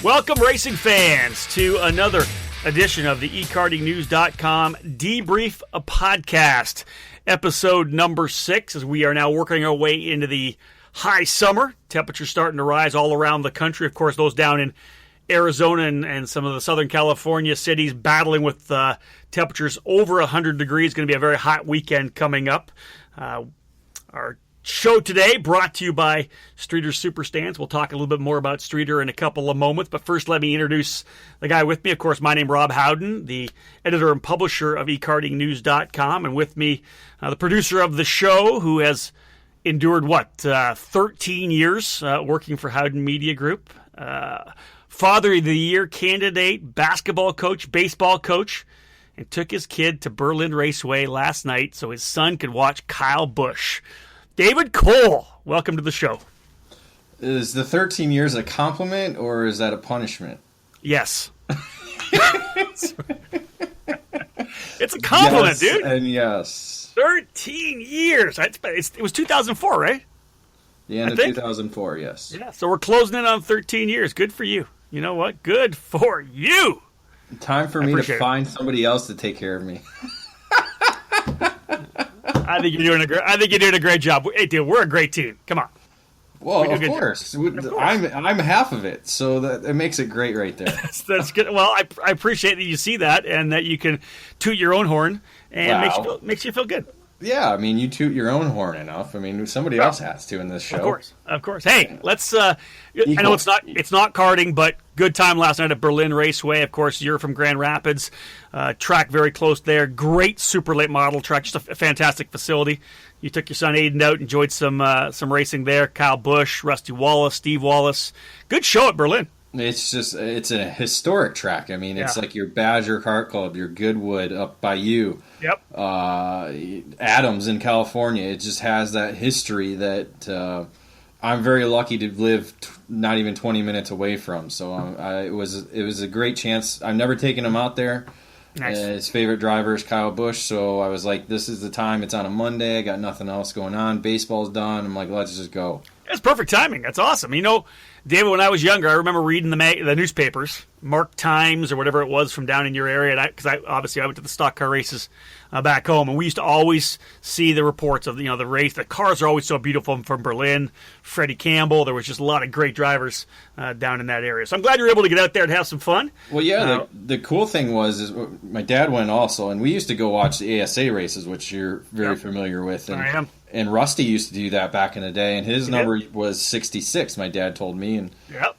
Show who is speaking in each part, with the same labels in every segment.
Speaker 1: Welcome, racing fans, to another edition of the eKartingNews.com Debrief podcast, episode number 6, as we are now working our way into the high summer. Temperatures starting to rise all around the country. Of course, those down in Arizona and some of the Southern California cities battling with temperatures over 100 degrees. Going to be a very hot weekend coming up. Our show today brought to you by Streeter Superstands. We'll talk a little bit more about Streeter in a couple of moments, but first let me introduce the guy with me. Of course, my name is Rob Howden, the editor and publisher of eKartingNews.com, and with me, the producer of the show, who has endured, 13 years working for Howden Media Group, Father of the Year candidate, basketball coach, baseball coach, and took his kid to Berlin Raceway last night so his son could watch Kyle Busch. David Cole, welcome to the show.
Speaker 2: Is the 13 years a compliment or is that a punishment?
Speaker 1: Yes. It's a compliment,
Speaker 2: yes,
Speaker 1: dude.
Speaker 2: And yes.
Speaker 1: 13 years. It was 2004, right?
Speaker 2: The end of 2004, yes.
Speaker 1: Yeah, so we're closing in on 13 years. Good for you. You know what? Good for you.
Speaker 2: Time for me to find somebody else to take care of me.
Speaker 1: I think you're doing a great job. Hey, dude, we're a great team. Come on.
Speaker 2: Well, of course. I'm half of it, so that it makes it great right there.
Speaker 1: That's good. Well, I appreciate that you see that and that you can toot your own horn and makes you feel good.
Speaker 2: Yeah, I mean, you toot your own horn enough. I mean, somebody else has to in this show.
Speaker 1: Of course. Hey, let's. I know it's not karting, but good time last night at Berlin Raceway. Of course, you're from Grand Rapids, track very close there. Great super late model track, just a fantastic facility. You took your son Aiden out, enjoyed some racing there. Kyle Busch, Rusty Wallace, Steve Wallace. Good show at Berlin.
Speaker 2: It's a historic track. I mean, it's like your Badger Kart Club, your Goodwood up by you.
Speaker 1: Yep.
Speaker 2: Adams in California. It just has that history that I'm very lucky to live not even 20 minutes away from. So it was a great chance. I've never taken him out there.
Speaker 1: Nice.
Speaker 2: His favorite driver is Kyle Busch, so I was like, this is the time. It's on a Monday. I got nothing else going on. Baseball's done. I'm like, let's just go.
Speaker 1: That's perfect timing. That's awesome. You know, David, when I was younger, I remember reading the newspapers, Mark Times or whatever it was from down in your area, because I went to the stock car races back home, and we used to always see the reports of the race. The cars are always so beautiful from Berlin. Freddie Campbell, there was just a lot of great drivers down in that area. So I'm glad you were able to get out there and have some fun.
Speaker 2: Well, yeah, the cool thing is my dad went also, and we used to go watch the ASA races, which you're very familiar with. And,
Speaker 1: I am.
Speaker 2: And Rusty used to do that back in the day, and his number was 66, my dad told me. And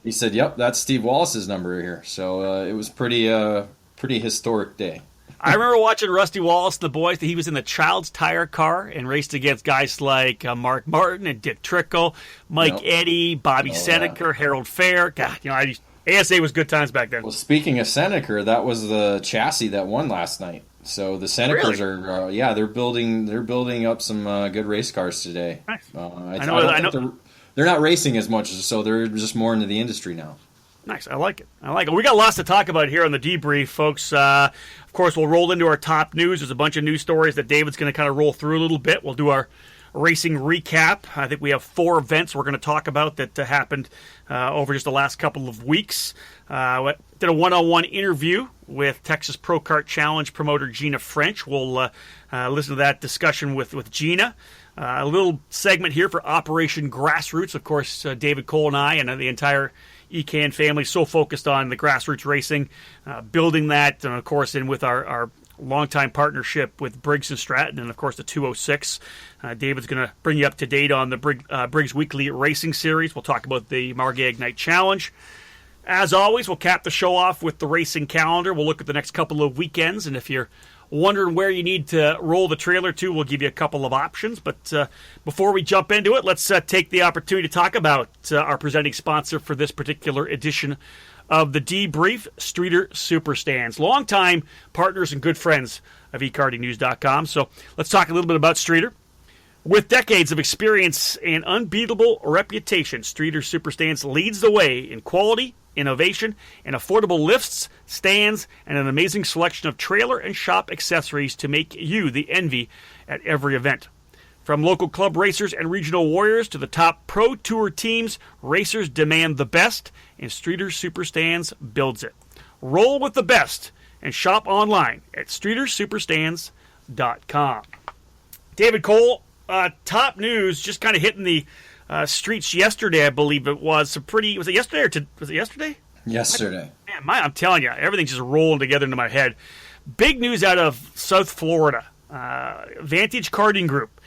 Speaker 2: he said, yep, that's Steve Wallace's number here. So it was pretty historic day.
Speaker 1: I remember watching Rusty Wallace and the boys. He was in the Child's Tire car and raced against guys like Mark Martin and Dick Trickle, Mike Eddy, Bobby Seneker, Harold Fair. God, ASA was good times back then.
Speaker 2: Well, speaking of Seneker, that was the chassis that won last night. So the Senekers are, they're building up some good race cars today.
Speaker 1: Nice.
Speaker 2: I know. They're not racing as much, so they're just more into the industry now.
Speaker 1: Nice. I like it. We got lots to talk about here on the debrief, folks. Of course, we'll roll into our top news. There's a bunch of news stories that David's going to kind of roll through a little bit. We'll do our racing recap. I think we have 4 events we're going to talk about that happened over just the last couple of weeks. Did a one-on-one interview with Texas Pro Kart Challenge promoter Gina French. We'll listen to that discussion with Gina. A little segment here for Operation Grassroots. Of course, David Cole and I and the entire EKN family so focused on the grassroots racing, building that, and of course, in with our longtime partnership with Briggs & Stratton, and of course the 206. David's going to bring you up to date on the Briggs Weekly Racing Series. We'll talk about the Margay Ignite Challenge. As always, we'll cap the show off with the racing calendar. We'll look at the next couple of weekends, and if you're wondering where you need to roll the trailer to, we'll give you a couple of options. But before we jump into it, let's take the opportunity to talk about our presenting sponsor for this particular edition of the Debrief, Streeter Superstands. Longtime partners and good friends of eKartingNews.com. So let's talk a little bit about Streeter. With decades of experience and unbeatable reputation, Streeter Superstands leads the way in quality, innovation, and affordable lifts, stands, and an amazing selection of trailer and shop accessories to make you the envy at every event. From local club racers and regional warriors to the top pro tour teams, racers demand the best, and Streeters Superstands builds it. Roll with the best and shop online at streetersuperstands.com. David Cole, top news, just kind of hitting the streets yesterday, I believe it was. Was it yesterday was it yesterday?
Speaker 2: Yesterday.
Speaker 1: Man, I'm telling you, everything's just rolling together into my head. Big news out of South Florida. Vantage Karting Group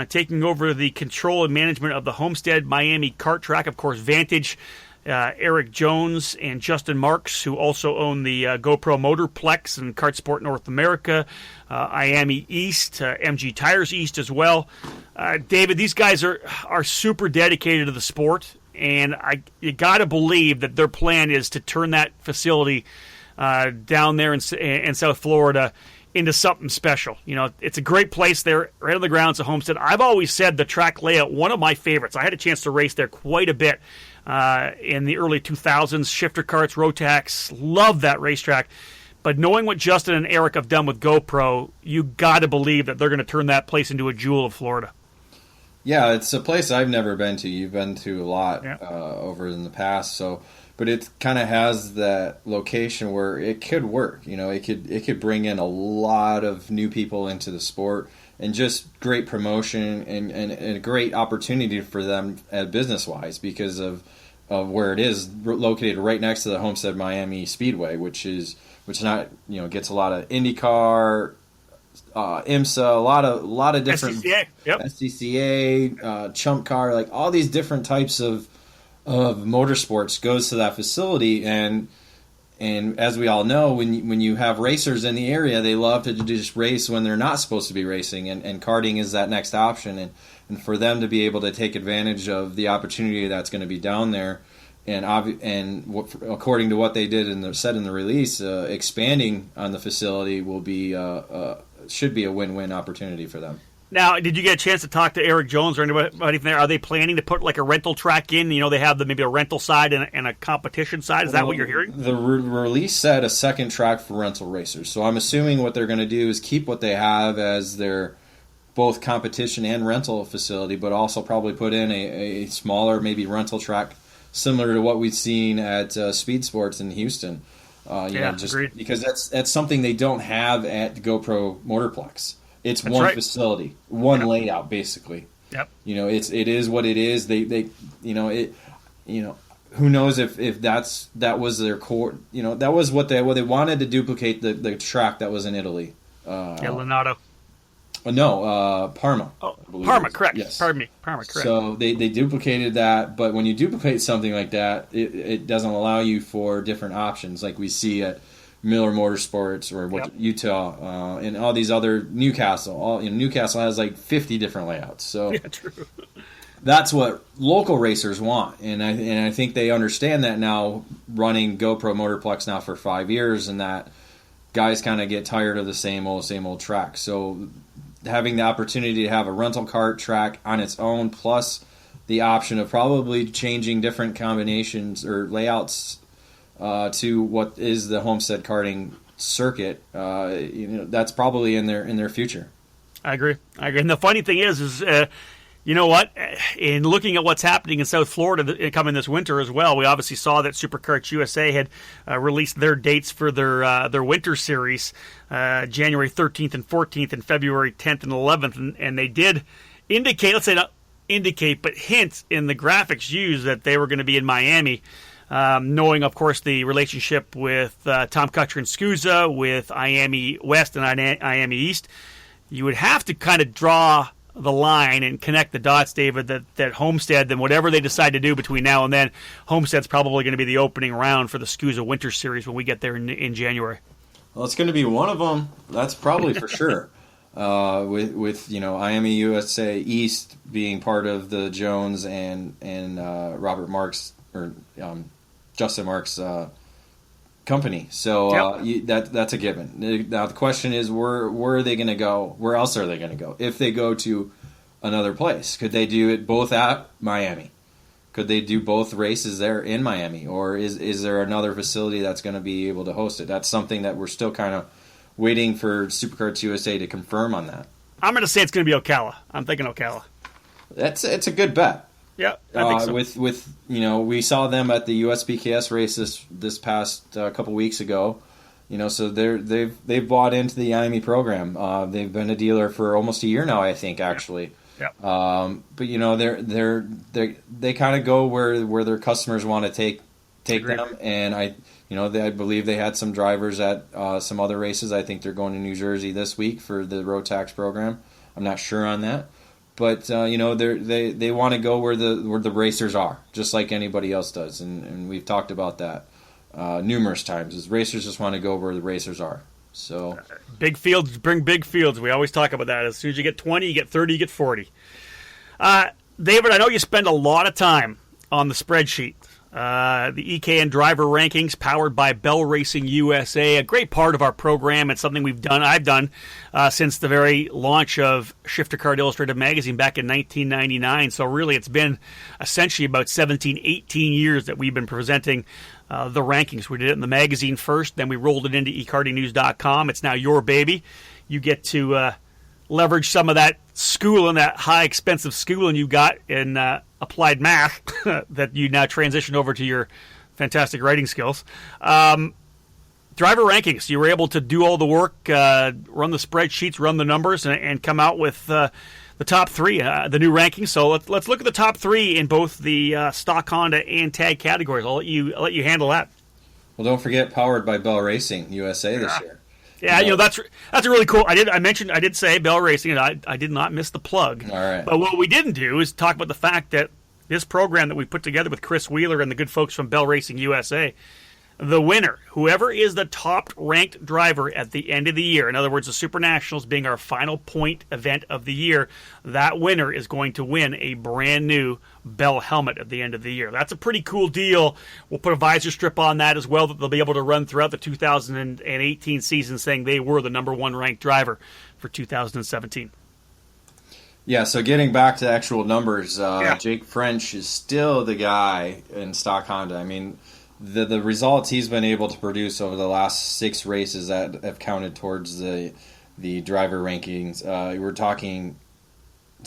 Speaker 1: taking over the control and management of the Homestead Miami kart track. Of course, Vantage, Eric Jones and Justin Marks, who also own the GoPro Motorplex and Kart Sport North America, Miami East, MG Tires East as well. David, these guys are super dedicated to the sport, and you got to believe that their plan is to turn that facility down there in South Florida into something special. You know, it's a great place there, right on the grounds of Homestead. I've always said the track layout, one of my favorites. I had a chance to race there quite a bit in the early 2000s. Shifter karts, Rotax, love that racetrack. But knowing what Justin and Eric have done with GoPro, you got to believe that they're going to turn that place into a jewel of Florida.
Speaker 2: Yeah, it's a place I've never been to. You've been to a lot over in the past, but it kind of has that location where it could work. You know, it could bring in a lot of new people into the sport, and just great promotion and a great opportunity for them business wise because of where it is located right next to the Homestead Miami Speedway, which not, you know, gets a lot of IndyCar, IMSA, a lot of different SCCA, Chump Car, like all these different types of motorsports goes to that facility, and as we all know, when you have racers in the area, they love to just race when they're not supposed to be racing, and karting is that next option, and for them to be able to take advantage of the opportunity that's going to be down there, and according to what they did said in the release, expanding on the facility will be should be a win-win opportunity for them.
Speaker 1: Now, did you get a chance to talk to Eric Jones or anybody from there? Are they planning to put like a rental track in? You know, they have maybe a rental side and a competition side. Is that what you're hearing?
Speaker 2: The release said a second track for rental racers. So I'm assuming what they're going to do is keep what they have as their both competition and rental facility, but also probably put in a smaller maybe rental track similar to what we've seen at Speed Sports in Houston.
Speaker 1: Agreed.
Speaker 2: Because that's something they don't have at GoPro Motorplex. It's
Speaker 1: That's
Speaker 2: one
Speaker 1: right.
Speaker 2: facility, one layout, basically.
Speaker 1: Yep.
Speaker 2: You know, it is what it is. They who knows if that was their core. You know, that was what they wanted to duplicate the track that was in Italy.
Speaker 1: Lenato.
Speaker 2: Parma.
Speaker 1: Oh, Parma, correct.
Speaker 2: Yes.
Speaker 1: Pardon me, Parma, correct.
Speaker 2: So they duplicated that, but when you duplicate something like that, it doesn't allow you for different options like we see at Miller Motorsports or Utah and all these other Newcastle. Newcastle has like 50 different layouts. So
Speaker 1: Yeah, true.
Speaker 2: that's what local racers want, and I think they understand that now. Running GoPro Motorplex now for 5 years, and that guys kind of get tired of the same old track. So having the opportunity to have a rental kart track on its own, plus the option of probably changing different combinations or layouts to what is the Homestead karting circuit, that's probably in their future.
Speaker 1: I agree. And the funny thing is you know what? In looking at what's happening in South Florida coming this winter as well, we obviously saw that Superkarts USA had released their dates for their winter series, January 13th and 14th and February 10th and 11th, and they did indicate, let's say not indicate, but hint in the graphics used that they were going to be in Miami. Knowing, of course, the relationship with Tom Kutcher and Scusa, with Miami West and Miami East, you would have to kind of draw the line and connect the dots, David, that Homestead, then whatever they decide to do between now and then, Homestead's probably going to be the opening round for the Scusa Winter Series when we get there in January.
Speaker 2: Well, it's going to be one of them. That's probably for sure. With Miami USA East being part of the Jones and Robert Marks or Justin Marks company, so that's a given. Now the question is, where are they going to go? Where else are they going to go? If they go to another place, could they do it both at Miami? Could they do both races there in Miami, or is there another facility that's going to be able to host it? That's something that we're still kind of waiting for Superkarts USA to confirm on that.
Speaker 1: I'm going to say it's going to be Ocala. I'm thinking Ocala.
Speaker 2: It's a good bet.
Speaker 1: Yeah, I think so.
Speaker 2: With we saw them at the USBKS race this past couple weeks ago. So they've bought into the IME program. They've been a dealer for almost a year now, I think, actually.
Speaker 1: Yeah.
Speaker 2: But they kind of go where their customers want to take them, and I believe they had some drivers at some other races. I think they're going to New Jersey this week for the road tax program. I'm not sure on that, but they want to go where the racers are, just like anybody else does, and we've talked about that numerous times. Is racers just want to go where the racers are. So
Speaker 1: big fields bring big fields. We always talk about that. As soon as you get 20, you get 30, you get 40. David, I know you spend a lot of time on the spreadsheet. The EKN driver rankings powered by Bell Racing USA, a great part of our program. It's something I've done since the very launch of Shifter Card Illustrated magazine back in 1999. So really it's been essentially about 17, 18 years that we've been presenting the rankings. We did it in the magazine first, then we rolled it into ekartingnews.com. It's now your baby. You get to leverage some of that schooling, that high expensive schooling you got in applied math that you now transition over to your fantastic writing skills. Driver rankings, you were able to do all the work, run the spreadsheets, run the numbers, and come out with the top three, the new rankings. So let's look at the top three in both the stock Honda and tag categories. I'll let you handle that.
Speaker 2: Well, don't forget, powered by Bell Racing USA this year.
Speaker 1: Yeah, that's a really cool. I did say Bell Racing, and I did not miss the plug.
Speaker 2: All right.
Speaker 1: But what we didn't do is talk about the fact that this program that we put together with Chris Wheeler and the good folks from Bell Racing USA, the winner, whoever is the top-ranked driver at the end of the year, in other words, the Super Nationals being our final point event of the year, that winner is going to win a brand-new Bell helmet at the end of the year. That's a pretty cool deal. We'll put a visor strip on that as well that they'll be able to run throughout the 2018 season, saying they were the number one ranked driver for 2017.
Speaker 2: Yeah, so getting back to actual numbers, Jake French is still the guy in stock Honda. I mean, the results he's been able to produce over the last 6 races that have counted towards the driver rankings. We're talking,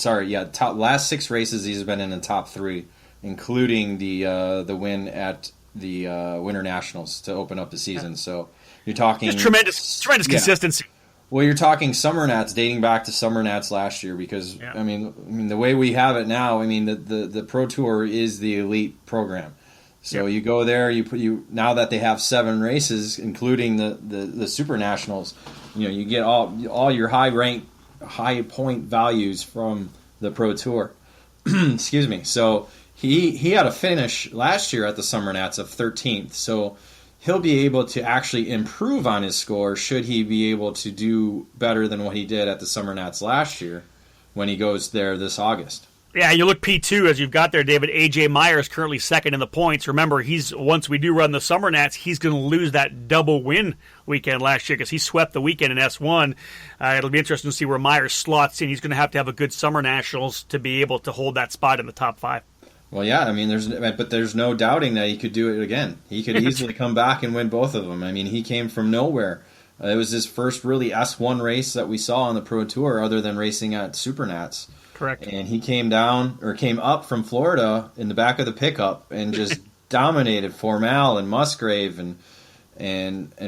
Speaker 2: last 6 races he's been in the top 3, including the win at the Winter Nationals to open up the season. So you're talking
Speaker 1: just tremendous consistency.
Speaker 2: Well, you're talking Summer Nats dating back to Summer Nats last year because I mean the way we have it now. I mean the Pro Tour is the elite program. So you go there, you now that they have 7 races, including the Super Nationals, you get all your high point values from the Pro Tour. Excuse me. So he had a finish last year at the Summer Nats of 13th. So he'll be able to actually improve on his score should he be able to do better than what he did at the Summer Nats last year when he goes there this August.
Speaker 1: Yeah, you look P2 as you've got there, David. A.J. Meyer is currently second in the points. Remember, once we do run the Summer Nats, he's going to lose that double win weekend last year because he swept the weekend in S1. It'll be interesting to see where Meyer slots in. He's going to have a good Summer Nationals to be able to hold that spot in the top 5.
Speaker 2: Well, yeah, I mean, there's no doubting that he could do it again. He could easily come back and win both of them. I mean, he came from nowhere. It was his first really S1 race that we saw on the Pro Tour other than racing at Super Nats.
Speaker 1: Correct.
Speaker 2: And he came up from Florida in the back of the pickup and just dominated Formal and Musgrave and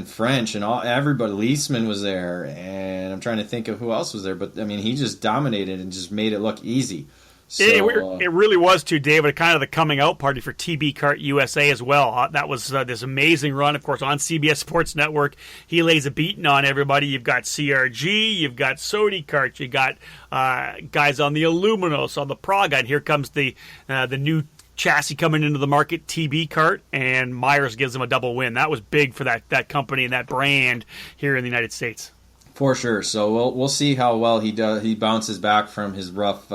Speaker 2: French and everybody. Leesman was there, and I'm trying to think of who else was there. But I mean, he just dominated and just made it look easy. So,
Speaker 1: it really was too, David, kind of the coming out party for TB Kart USA as well. That was this amazing run, of course, on CBS Sports Network. He lays a beating on everybody. You've got CRG, you've got Sodi Kart, you got guys on the Aluminos, on the Praga, and here comes the new chassis coming into the market, TB Kart, and Myers gives him a double win. That was big for that company and that brand here in the United States.
Speaker 2: For sure. So we'll see how well he does. He bounces back from his rough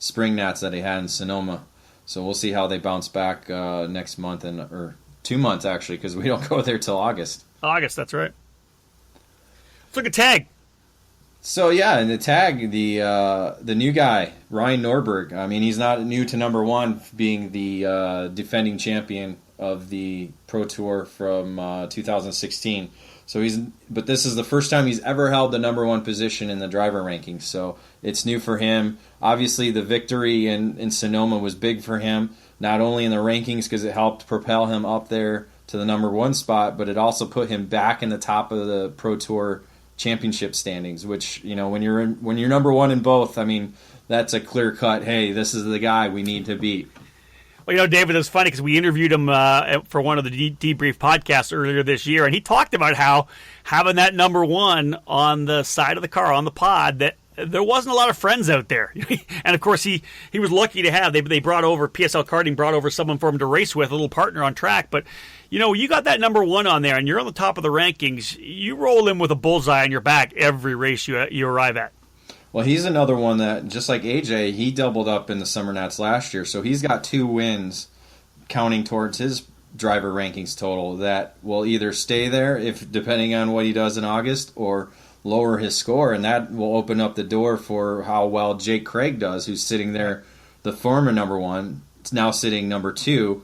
Speaker 2: spring Nats that he had in Sonoma. So we'll see how they bounce back next month or 2 months actually, because we don't go there till August.
Speaker 1: August, that's right. Let's look at tag.
Speaker 2: So yeah, in the tag, the new guy, Ryan Norberg. I mean, he's not new to number 1, being the defending champion of the Pro Tour from 2016. So but this is the first time he's ever held the number one position in the driver rankings. So it's new for him. Obviously, the victory in Sonoma was big for him, not only in the rankings because it helped propel him up there to the number one spot, but it also put him back in the top of the Pro Tour championship standings. Which, when you're number one in both, I mean, that's a clear cut. Hey, this is the guy we need to beat.
Speaker 1: Well, David, it was funny because we interviewed him for one of the Debrief podcasts earlier this year, and he talked about how having that number one on the side of the car, on the pod, that there wasn't a lot of friends out there. And, of course, he was lucky to have. They brought over, PSL Karting brought over someone for him to race with, a little partner on track. But, you got that number one on there, and you're on the top of the rankings. You roll in with a bullseye on your back every race you arrive at.
Speaker 2: Well, he's another one that, just like AJ, he doubled up in the Summer Nats last year. So he's got 2 wins counting towards his driver rankings total that will either stay there, if depending on what he does in August, or lower his score. And that will open up the door for how well Jake Craig does, who's sitting there, the former number one. It's now sitting number 2.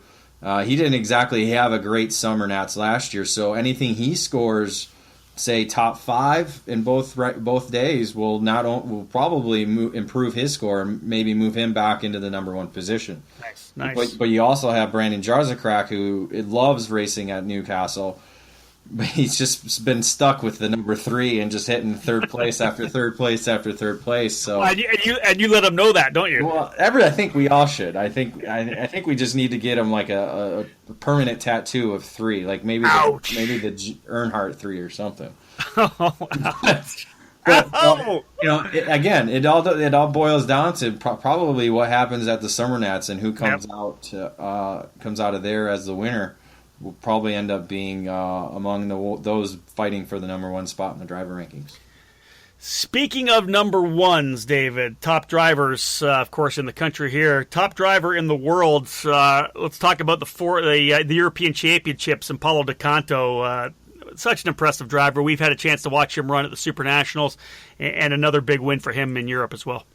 Speaker 2: He didn't exactly have a great Summer Nats last year. So anything he scores, say top 5 in both days, will probably improve his score and maybe move him back into the number one position.
Speaker 1: Nice.
Speaker 2: But you also have Brandon Jarzakrak, who loves racing at Newcastle, but he's just been stuck with the number 3 and just hitting third place after third place after third place. So
Speaker 1: and you let him know that, don't you?
Speaker 2: Well, I think we all should. I think we just need to get him like a permanent tattoo of 3, like maybe the Earnhardt 3 or something. But, again, it all boils down to probably what happens at the Summer Nats, and who comes out of there as the winner will probably end up being among those fighting for the number one spot in the driver rankings.
Speaker 1: Speaking of number ones, David, top drivers, of course, in the country here, top driver in the world. Let's talk about the European Championships and Paulo Di Canto. Such an impressive driver. We've had a chance to watch him run at the Super Nationals, and another big win for him in Europe as well.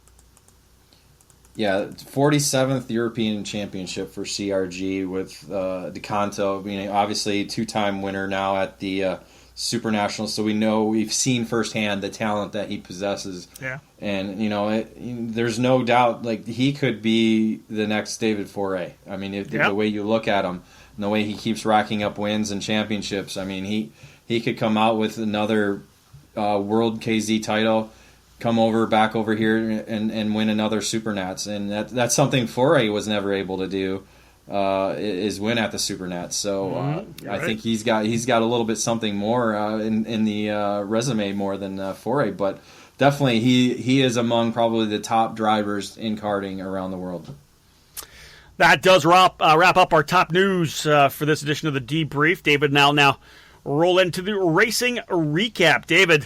Speaker 2: Yeah, 47th European Championship for CRG with Di Canto being obviously 2-time winner now at the Super Nationals. So we've seen firsthand the talent that he possesses.
Speaker 1: Yeah,
Speaker 2: and there's no doubt like he could be the next David Foray. I mean, the way you look at him and the way he keeps racking up wins and championships. I mean, he could come out with another World KZ title, come back over here and win another Super Nats, and that's something Foray was never able to do, is win at the Super Nats. So I think he's got a little bit something more in the resume more than Foray, but definitely he is among probably the top drivers in karting around the world.
Speaker 1: That does wrap up our top news for this edition of the Debrief. David, now roll into the racing recap. David,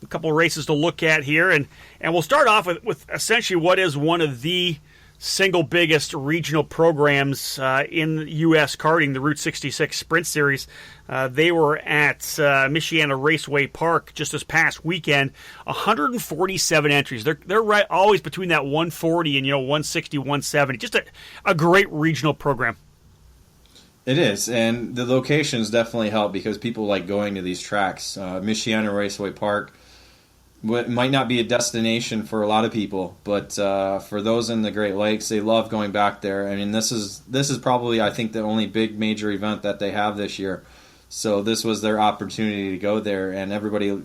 Speaker 1: a couple of races to look at here, and we'll start off with essentially what is one of the single biggest regional programs in U.S. karting, the Route 66 Sprint Series. They were at Michiana Raceway Park just this past weekend. 147 entries. They're right always between that 140 and 160, 170. Just a great regional program.
Speaker 2: It is, and the locations definitely help because people like going to these tracks. Michiana Raceway Park might not be a destination for a lot of people, but for those in the Great Lakes, they love going back there. I mean, this is probably, I think, the only big major event that they have this year. So this was their opportunity to go there, and everybody,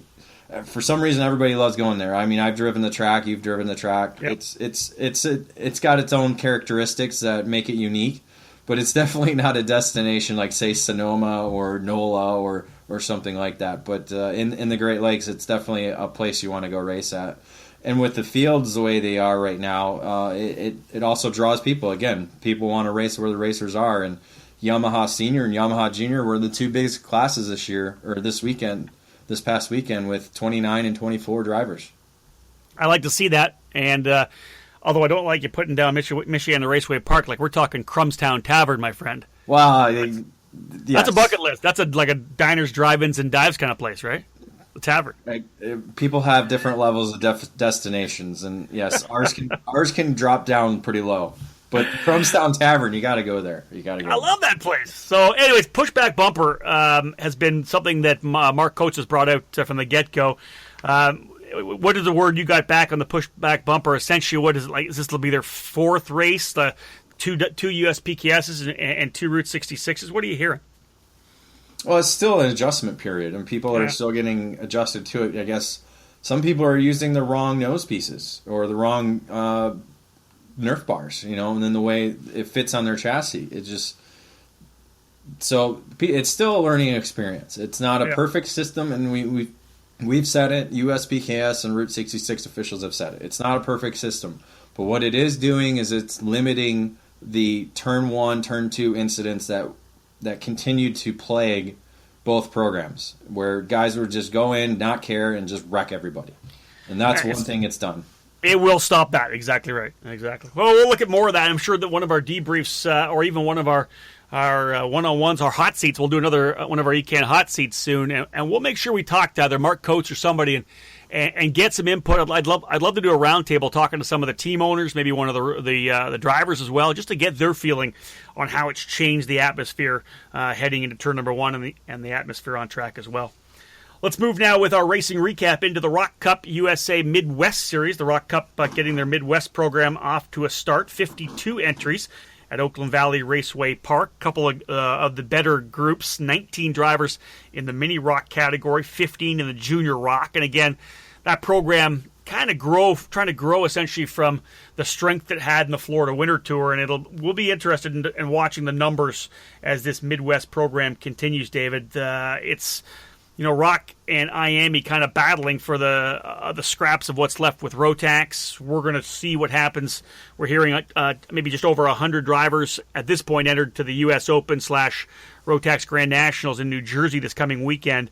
Speaker 2: for some reason, everybody loves going there. I mean, I've driven the track, you've driven the track.
Speaker 1: Yep.
Speaker 2: It's got its own characteristics that make it unique. But it's definitely not a destination like, say, Sonoma or NOLA or something like that. But in the Great Lakes, it's definitely a place you want to go race at. And with the fields the way they are right now, it also draws people. Again, people want to race where the racers are. And Yamaha Senior and Yamaha Junior were the 2 biggest classes this past weekend, with 29 and 24 drivers.
Speaker 1: I like to see that. And although I don't like you putting down Michiana Raceway Park, like we're talking Crumstown Tavern, my friend.
Speaker 2: Well, yes.
Speaker 1: That's a bucket list. That's like a diners, drive-ins, and dives kind of place, right? The tavern.
Speaker 2: People have different levels of destinations, and yes, ours can drop down pretty low. But Chromestown Tavern, you got to go there. You got to go.
Speaker 1: I love that place. So, anyways, pushback bumper has been something that Mark Coates has brought out from the get-go. What is the word you got back on the pushback bumper? Essentially, what is it like? Is this will be their fourth race? The two US PKSs and two Route 66s. What are you hearing?
Speaker 2: Well, it's still an adjustment period, and people are still getting adjusted to it. I guess some people are using the wrong nose pieces or the wrong Nerf bars, and then the way it fits on their chassis. So it's still a learning experience. It's not a perfect system, and we've said it. USPKS and Route 66 officials have said it. It's not a perfect system, but what it is doing is it's limiting the turn 1, turn 2 incidents that continue to plague both programs, where guys would just go in, not care, and just wreck everybody. And that's one thing it's done. It
Speaker 1: will stop that. Exactly right. Exactly. Well, we'll look at more of that. I'm sure that one of our debriefs or even one of our one-on-ones, our hot seats, we'll do another one of our EKN hot seats soon, and we'll make sure we talk to either Mark Coates or somebody and get some input. I'd love to do a roundtable talking to some of the team owners, maybe one of the drivers as well, just to get their feeling on how it's changed the atmosphere heading into turn number 1 and the atmosphere on track as well. Let's move now with our racing recap into the Rock Cup USA Midwest Series. The Rock Cup getting their Midwest program off to a start. 52 entries at Oakland Valley Raceway Park. A couple of the better groups, 19 drivers in the mini rock category, 15 in the junior rock. And again, that program trying to grow essentially from the strength it had in the Florida Winter Tour, and we'll be interested in watching the numbers as this Midwest program continues, David. It's Rock and Miami kind of battling for the scraps of what's left with Rotax. We're going to see what happens. We're hearing maybe just over 100 drivers at this point entered to the U.S. Open / Rotax Grand Nationals in New Jersey this coming weekend.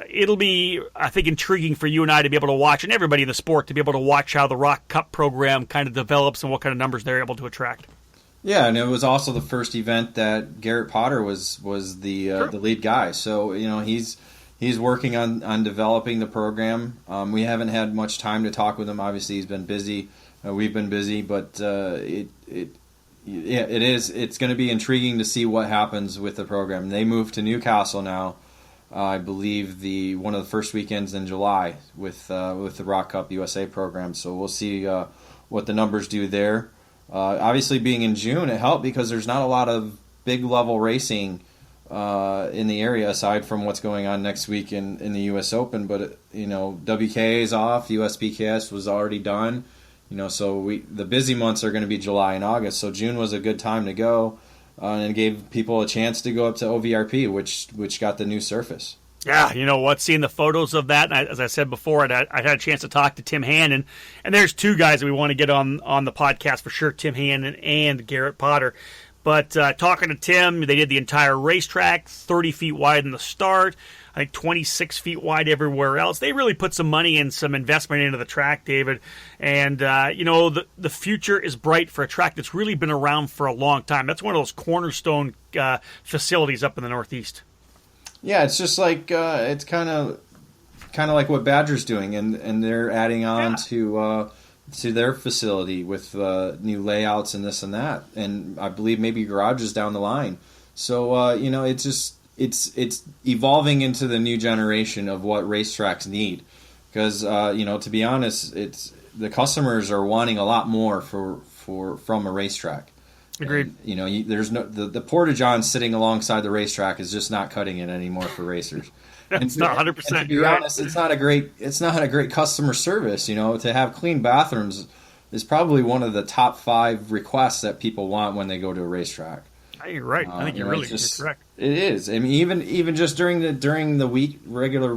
Speaker 1: It'll be, I think, intriguing for you and I to be able to watch, and everybody in the sport to be able to watch how the Rock Cup program kind of develops and what kind of numbers they're able to attract.
Speaker 2: Yeah, and it was also the first event that Garrett Potter was the lead guy. So he's working on developing the program. We haven't had much time to talk with him. Obviously, he's been busy. We've been busy, but it's going to be intriguing to see what happens with the program. They moved to Newcastle now. I believe one of the first weekends in July with the Rock Cup USA program. So we'll see what the numbers do there. Obviously, being in June, it helped because there's not a lot of big level racing in the area aside from what's going on next week in the U.S. Open. But WKA is off. USPKS was already done. So the busy months are going to be July and August. So June was a good time to go. And gave people a chance to go up to OVRP, which got the new surface.
Speaker 1: Yeah, you know what? Seeing the photos of that, as I said before, I had a chance to talk to Tim Hannon, and there's two guys that we want to get on the podcast for sure, Tim Hannon and Garrett Potter. But talking to Tim, they did the entire racetrack, 30 feet wide in the start, I think 26 feet wide everywhere else. They really put some money and some investment into the track, David. And, the future is bright for a track that's really been around for a long time. That's one of those cornerstone facilities up in the Northeast.
Speaker 2: Yeah, it's just like it's kind of like what Badger's doing, and they're adding on to their facility with new layouts and this and that, and I believe maybe garages down the line. So it's evolving into the new generation of what racetracks need, because to be honest, the customers are wanting a lot more from a racetrack.
Speaker 1: Agreed.
Speaker 2: And, there's the Porta-John sitting alongside the racetrack is just not cutting it anymore for racers.
Speaker 1: It's not 100%.
Speaker 2: To be honest, it's not a great customer service. To have clean bathrooms is probably one of the top 5 requests that people want when they go to a racetrack.
Speaker 1: You're right. I think you're correct.
Speaker 2: It is. I mean, even just during the regular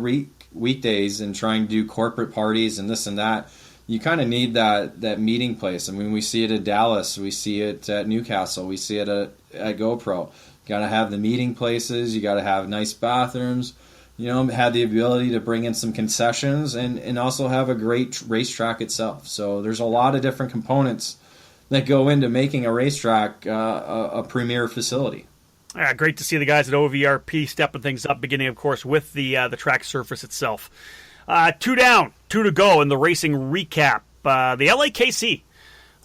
Speaker 2: weekdays and trying to do corporate parties and this and that, you kind of need that meeting place. I mean, we see it at Dallas, we see it at Newcastle, we see it at GoPro. You got to have the meeting places. You got to have nice bathrooms. Have the ability to bring in some concessions and also have a great racetrack itself. So there's a lot of different components that go into making a racetrack a premier facility.
Speaker 1: Yeah, great to see the guys at OVRP stepping things up, beginning, of course, with the track surface itself. 2 down, 2 to go in the racing recap. The LAKC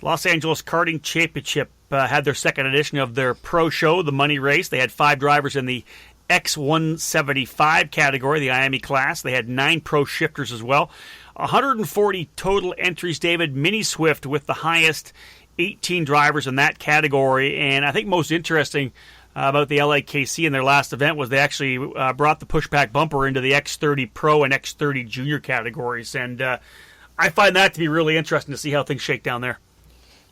Speaker 1: Los Angeles Karting Championship had their second edition of their pro show, the money race. They had 5 drivers in the X175 category, the IME class. They had 9 pro shifters as well. 140 total entries, David. Mini Swift with the highest, 18 drivers in that category. And I think most interesting about the LAKC in their last event was they actually brought the pushback bumper into the X30 Pro and X30 Junior categories. And I find that to be really interesting to see how things shake down there.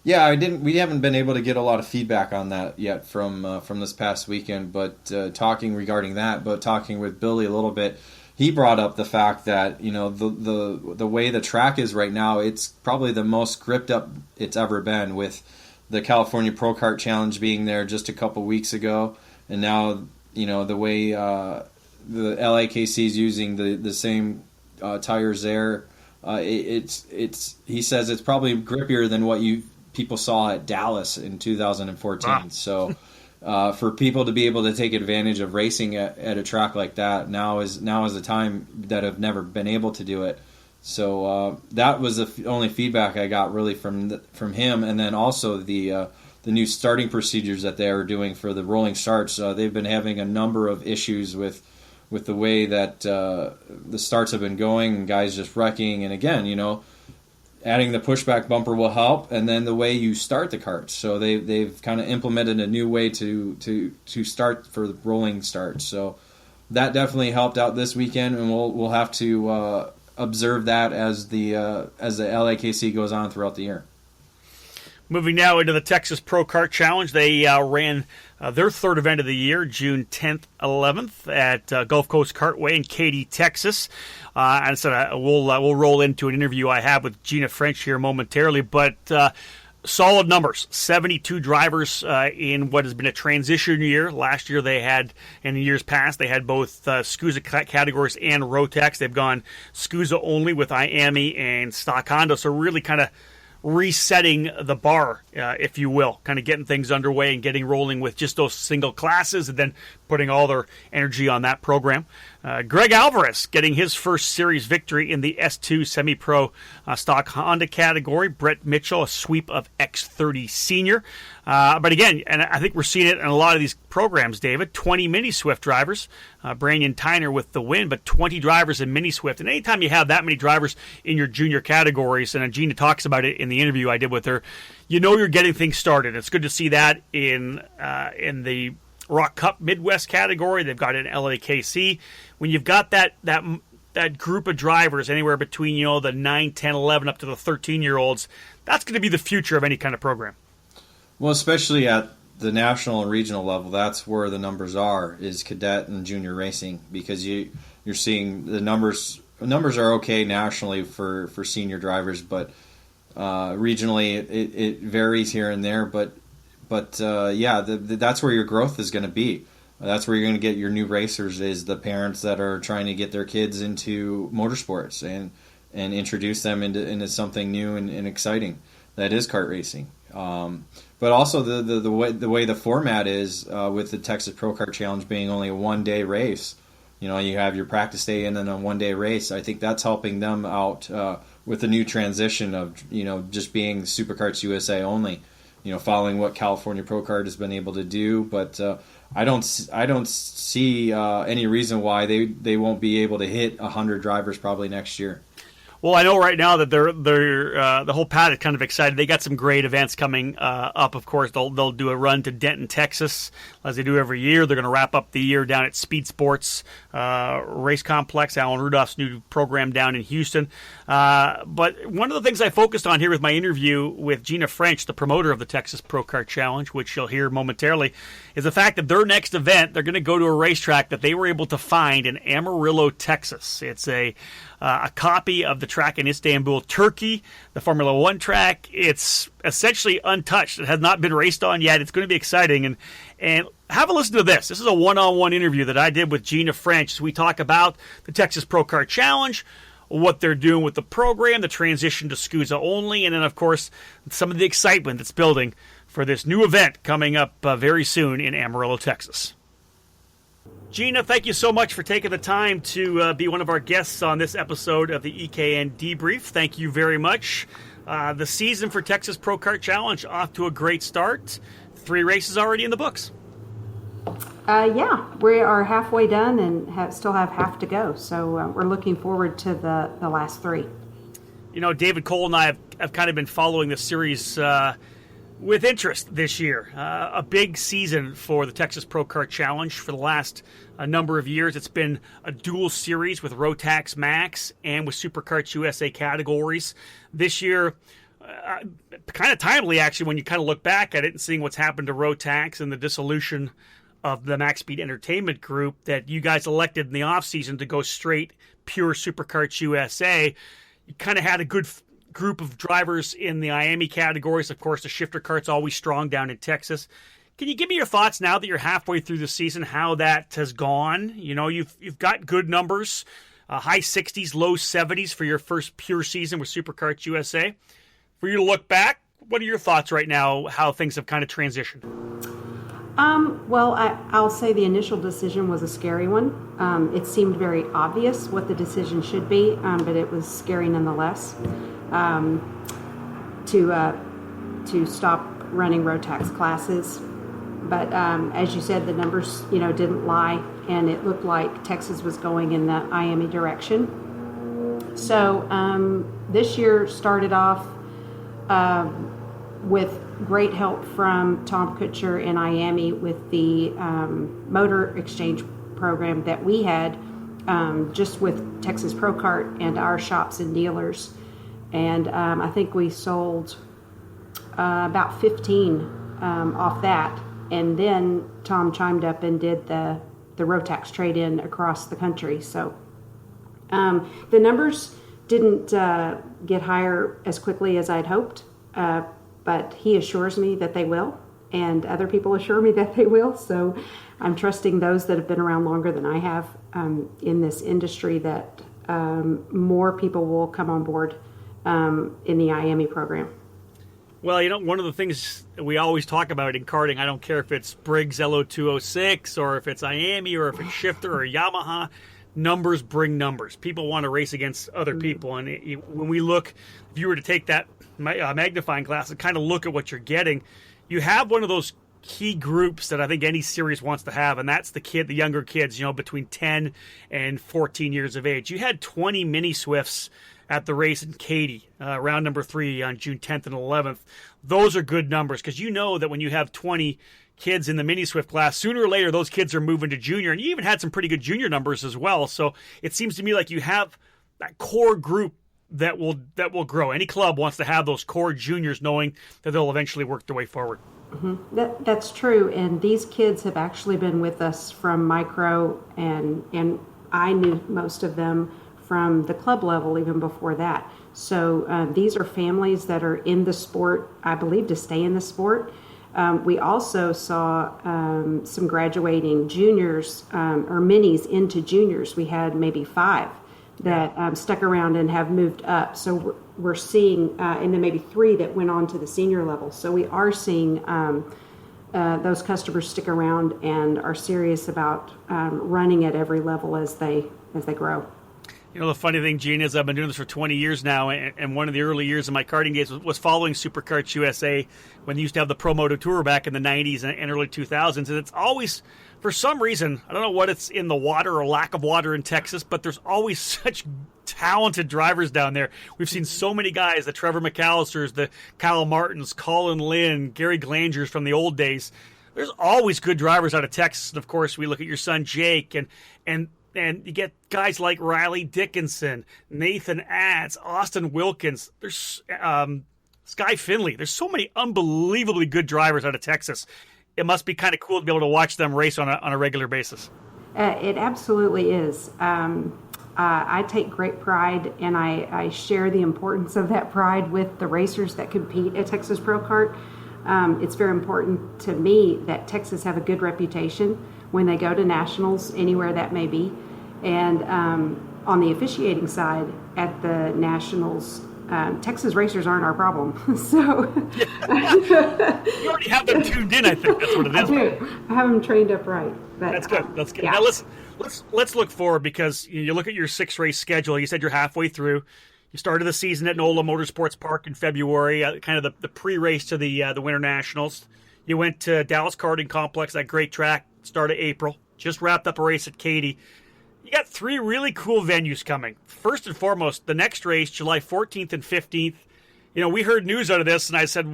Speaker 2: Yeah, we haven't been able to get a lot of feedback on that yet from this past weekend. But talking with Billy a little bit, he brought up the fact that the way the track is right now, it's probably the most gripped up it's ever been, with the California Pro Kart Challenge being there just a couple weeks ago, and now the way the LAKC is using the same tires there. He says it's probably grippier than what people saw at Dallas in 2014.
Speaker 1: Wow.
Speaker 2: So for people to be able to take advantage of racing at a track like that, now is the time that have never been able to do it. So that was the only feedback I got really from him, and then also the new starting procedures that they are doing for the rolling starts. They've been having a number of issues with the way that the starts have been going, and guys just wrecking. And again, adding the pushback bumper will help, and then the way you start the karts. So they've kind of implemented a new way to start for the rolling starts. So that definitely helped out this weekend, and we'll have to observe that as the LAKC goes on throughout the year.
Speaker 1: Moving now into the Texas Pro Kart Challenge, they ran their third event of the year, June 10th, 11th, at Gulf Coast Kartway in Katy, Texas. And so we'll roll into an interview I have with Gina French here momentarily, but solid numbers. 72 drivers in what has been a transition year. Last year they had, in the years past, they had both SCUSA categories and Rotax. They've gone SCUSA only with IAME and Stock Honda, so really kind of resetting the bar, if you will, kind of getting things underway and getting rolling with just those single classes and then putting all their energy on that program. Greg Alvarez getting his first series victory in the S2 semi-pro stock Honda category. Brett Mitchell, a sweep of X30 Senior. But again, and I think we're seeing it in a lot of these programs, David, 20 Mini Swift drivers. Brandon Tyner with the win, but 20 drivers in Mini Swift. And anytime you have that many drivers in your junior categories, and Gina talks about it in the interview I did with her, you're getting things started. It's good to see that in the Rock Cup Midwest category. They've got it in LAKC. When you've got that group of drivers anywhere between the 9, 10, 11 up to the 13-year-olds, that's going to be the future of any kind of program. Well,
Speaker 2: especially at the national and regional level, that's where the numbers are, is cadet and junior racing, because you're seeing the numbers. Numbers are okay nationally for senior drivers, but regionally it varies here and there. But that's where your growth is going to be. That's where you're going to get your new racers, is the parents that are trying to get their kids into motorsports and introduce them into something new and exciting that is kart racing. But also the way the format is, with the Texas Pro Kart Challenge being only a one-day race. You have your practice day and then a one-day race. I think that's helping them out with the new transition of just being Superkarts USA only. Following what California Pro Kart has been able to do, but I don't see any reason why they won't be able to hit 100 drivers probably next year.
Speaker 1: Well, I know right now that they're the whole pad is kind of excited. They got some great events coming up. Of course, they'll do a run to Denton, Texas, as they do every year. They're going to wrap up the year down at Speed Sports Race Complex, Alan Rudolph's new program down in Houston. But one of the things I focused on here with my interview with Gina French, the promoter of the Texas Pro Kart Challenge, which you'll hear momentarily, is the fact that their next event, they're going to go to a racetrack that they were able to find in Amarillo, Texas. It's a copy of the track in Istanbul, Turkey, the Formula One track. It's essentially untouched. It has not been raced on yet. It's going to be exciting. And have a listen to this. This is a one-on-one interview that I did with Gina French. We talk about the Texas Pro Kart Challenge, what they're doing with the program, the transition to SCUSA only, and then, of course, some of the excitement that's building for this new event coming up very soon in Amarillo, Texas. Gina, thank you so much for taking the time to be one of our guests on this episode of the EKN Debrief. Thank you very much. The season for Texas Pro Kart Challenge off to a great start. 3 races already in the books.
Speaker 3: Yeah, we are halfway done and still have half to go. So we're looking forward to the last 3.
Speaker 1: You know, David Cole and I have kind of been following this series with interest this year. A big season for the Texas Pro Kart Challenge for the last number of years. It's been a dual series with Rotax Max and with Superkarts USA categories. This year, kind of timely, actually, when you kind of look back at it and seeing what's happened to Rotax and the dissolution of the Max Speed Entertainment Group, that you guys elected in the offseason to go straight pure Superkarts USA. You kind of had a good group of drivers in the IAME categories. Of course, the shifter kart's always strong down in Texas. Can you give me your thoughts now that you're halfway through the season, how that has gone? You know, you've got good numbers, high 60s, low 70s for your first pure season with Superkarts USA. For you to look back, what are your thoughts right now, how things have kind of transitioned?
Speaker 3: Well, I'll say the initial decision was a scary one. It seemed very obvious what the decision should be, but it was scary nonetheless to stop running Rotax classes. But as you said, the numbers, didn't lie, and it looked like Texas was going in the IAME direction. So this year started off with great help from Tom Kutcher and IAME with the motor exchange program that we had just with Texas Pro Kart and our shops and dealers. And I think we sold about 15 off that. And then Tom chimed up and did the Rotax trade-in across the country. So the numbers didn't get higher as quickly as I'd hoped. But he assures me that they will, and other people assure me that they will. So I'm trusting those that have been around longer than I have in this industry that more people will come on board in the IAME program.
Speaker 1: Well, one of the things we always talk about in karting, I don't care if it's Briggs LO206 or if it's IAME or if it's Shifter or Yamaha, numbers bring numbers. People want to race against other people. And when we look, if you were to take that magnifying glass and kind of look at what you're getting, you have one of those key groups that I think any series wants to have, and that's the younger kids, between 10 and 14 years of age. You had 20 mini Swifts at the race in Katy, round number 3 on June 10th and 11th. Those are good numbers because you know that when you have 20 kids in the mini Swift class, sooner or later those kids are moving to junior, and you even had some pretty good junior numbers as well. So it seems to me like you have that core group that will grow. Any club wants to have those core juniors knowing that they'll eventually work their way forward.
Speaker 3: Mm-hmm. That's true, and these kids have actually been with us from micro, and I knew most of them from the club level even before that. So these are families that are in the sport, I believe, to stay in the sport. We also saw some graduating juniors or minis into juniors. We had maybe 5 that stuck around and have moved up. So we're seeing, and then maybe 3 that went on to the senior level. So we are seeing those customers stick around and are serious about running at every level as they grow.
Speaker 1: The funny thing, Gene, is I've been doing this for 20 years now, and one of the early years of my karting days was following Superkarts USA when they used to have the Pro Moto Tour back in the 90s and early 2000s. And it's always, for some reason, I don't know what it's in the water or lack of water in Texas, but there's always such talented drivers down there. We've seen so many guys, the Trevor McAllisters, the Kyle Martins, Colin Lynn, Gary Glangers from the old days. There's always good drivers out of Texas. And, of course, we look at your son Jake, and you get guys like Riley Dickinson, Nathan Adds, Austin Wilkins. There's Sky Finley. There's so many unbelievably good drivers out of Texas. It must be kind of cool to be able to watch them race on a regular basis.
Speaker 3: It absolutely is. I take great pride, and I share the importance of that pride with the racers that compete at Texas Pro Kart. It's very important to me that Texas have a good reputation when they go to nationals, anywhere that may be. And on the officiating side, at the nationals, Texas racers aren't our problem. So
Speaker 1: you already have them tuned in. I think that's what it is.
Speaker 3: I do. I have them trained up right. But,
Speaker 1: that's good. That's good.
Speaker 3: Yeah.
Speaker 1: Now let's look forward, because you look at your 6-race schedule. You said you're halfway through. You started the season at NOLA Motorsports Park in February, kind of the pre-race to the Winter Nationals. You went to Dallas Karting Complex, that great track, start of April. Just wrapped up a race at Katy. You got 3 really cool venues coming. First and foremost, the next race, July 14th and 15th. We heard news out of this, and I said,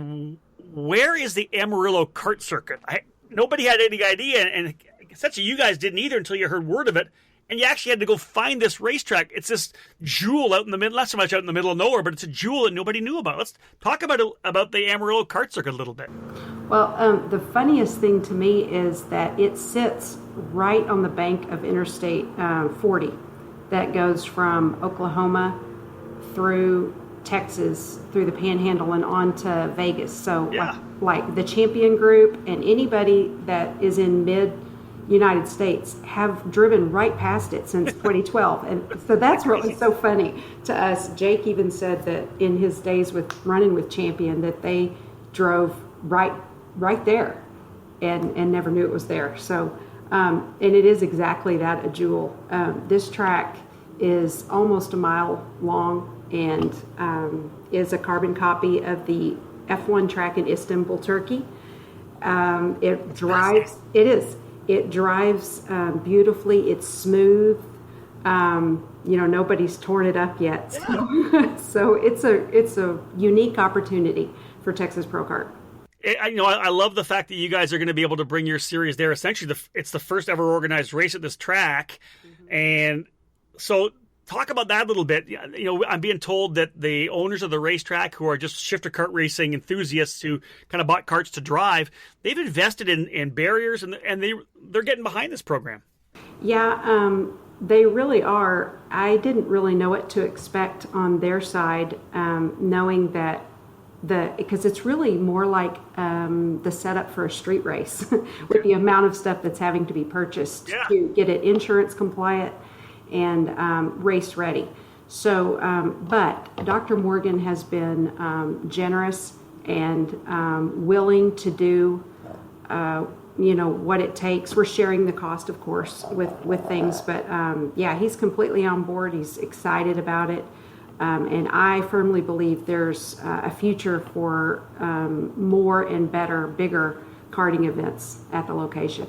Speaker 1: where is the Amarillo kart circuit? Nobody had any idea, and essentially you guys didn't either until you heard word of it. And you actually had to go find this racetrack. It's this jewel out in the middle, not so much out in the middle of nowhere, but it's a jewel that nobody knew about. Let's talk about the Amarillo kart circuit a little bit.
Speaker 3: Well, the funniest thing to me is that it sits right on the bank of Interstate 40 that goes from Oklahoma through Texas, through the Panhandle and on to Vegas. So like the Champion Group and anybody that is in mid-United States have driven right past it since 2012. And so that's what was so funny to us. Jake even said that in his days with running with Champion that they drove right there and never knew it was there. So, and it is exactly that, a jewel. This track is almost a mile long and is a carbon copy of the F1 track in Istanbul, Turkey. It drives beautifully. It's smooth. Nobody's torn it up yet. So it's a unique opportunity for Texas Pro Kart.
Speaker 1: I love the fact that you guys are going to be able to bring your series there. Essentially, it's the first ever organized race at this track. Mm-hmm. And so talk about that a little bit. I'm being told that the owners of the racetrack, who are just shifter kart racing enthusiasts who kind of bought karts to drive, they've invested in barriers and they're getting behind this program.
Speaker 3: Yeah, they really are. I didn't really know what to expect on their side, knowing that because it's really more like the setup for a street race with the amount of stuff that's having to be purchased to get it insurance compliant and race ready. So, but Dr. Morgan has been generous and willing to do, what it takes. We're sharing the cost, of course, with things, but he's completely on board. He's excited about it. And I firmly believe there's a future for more and better, bigger karting events at the location.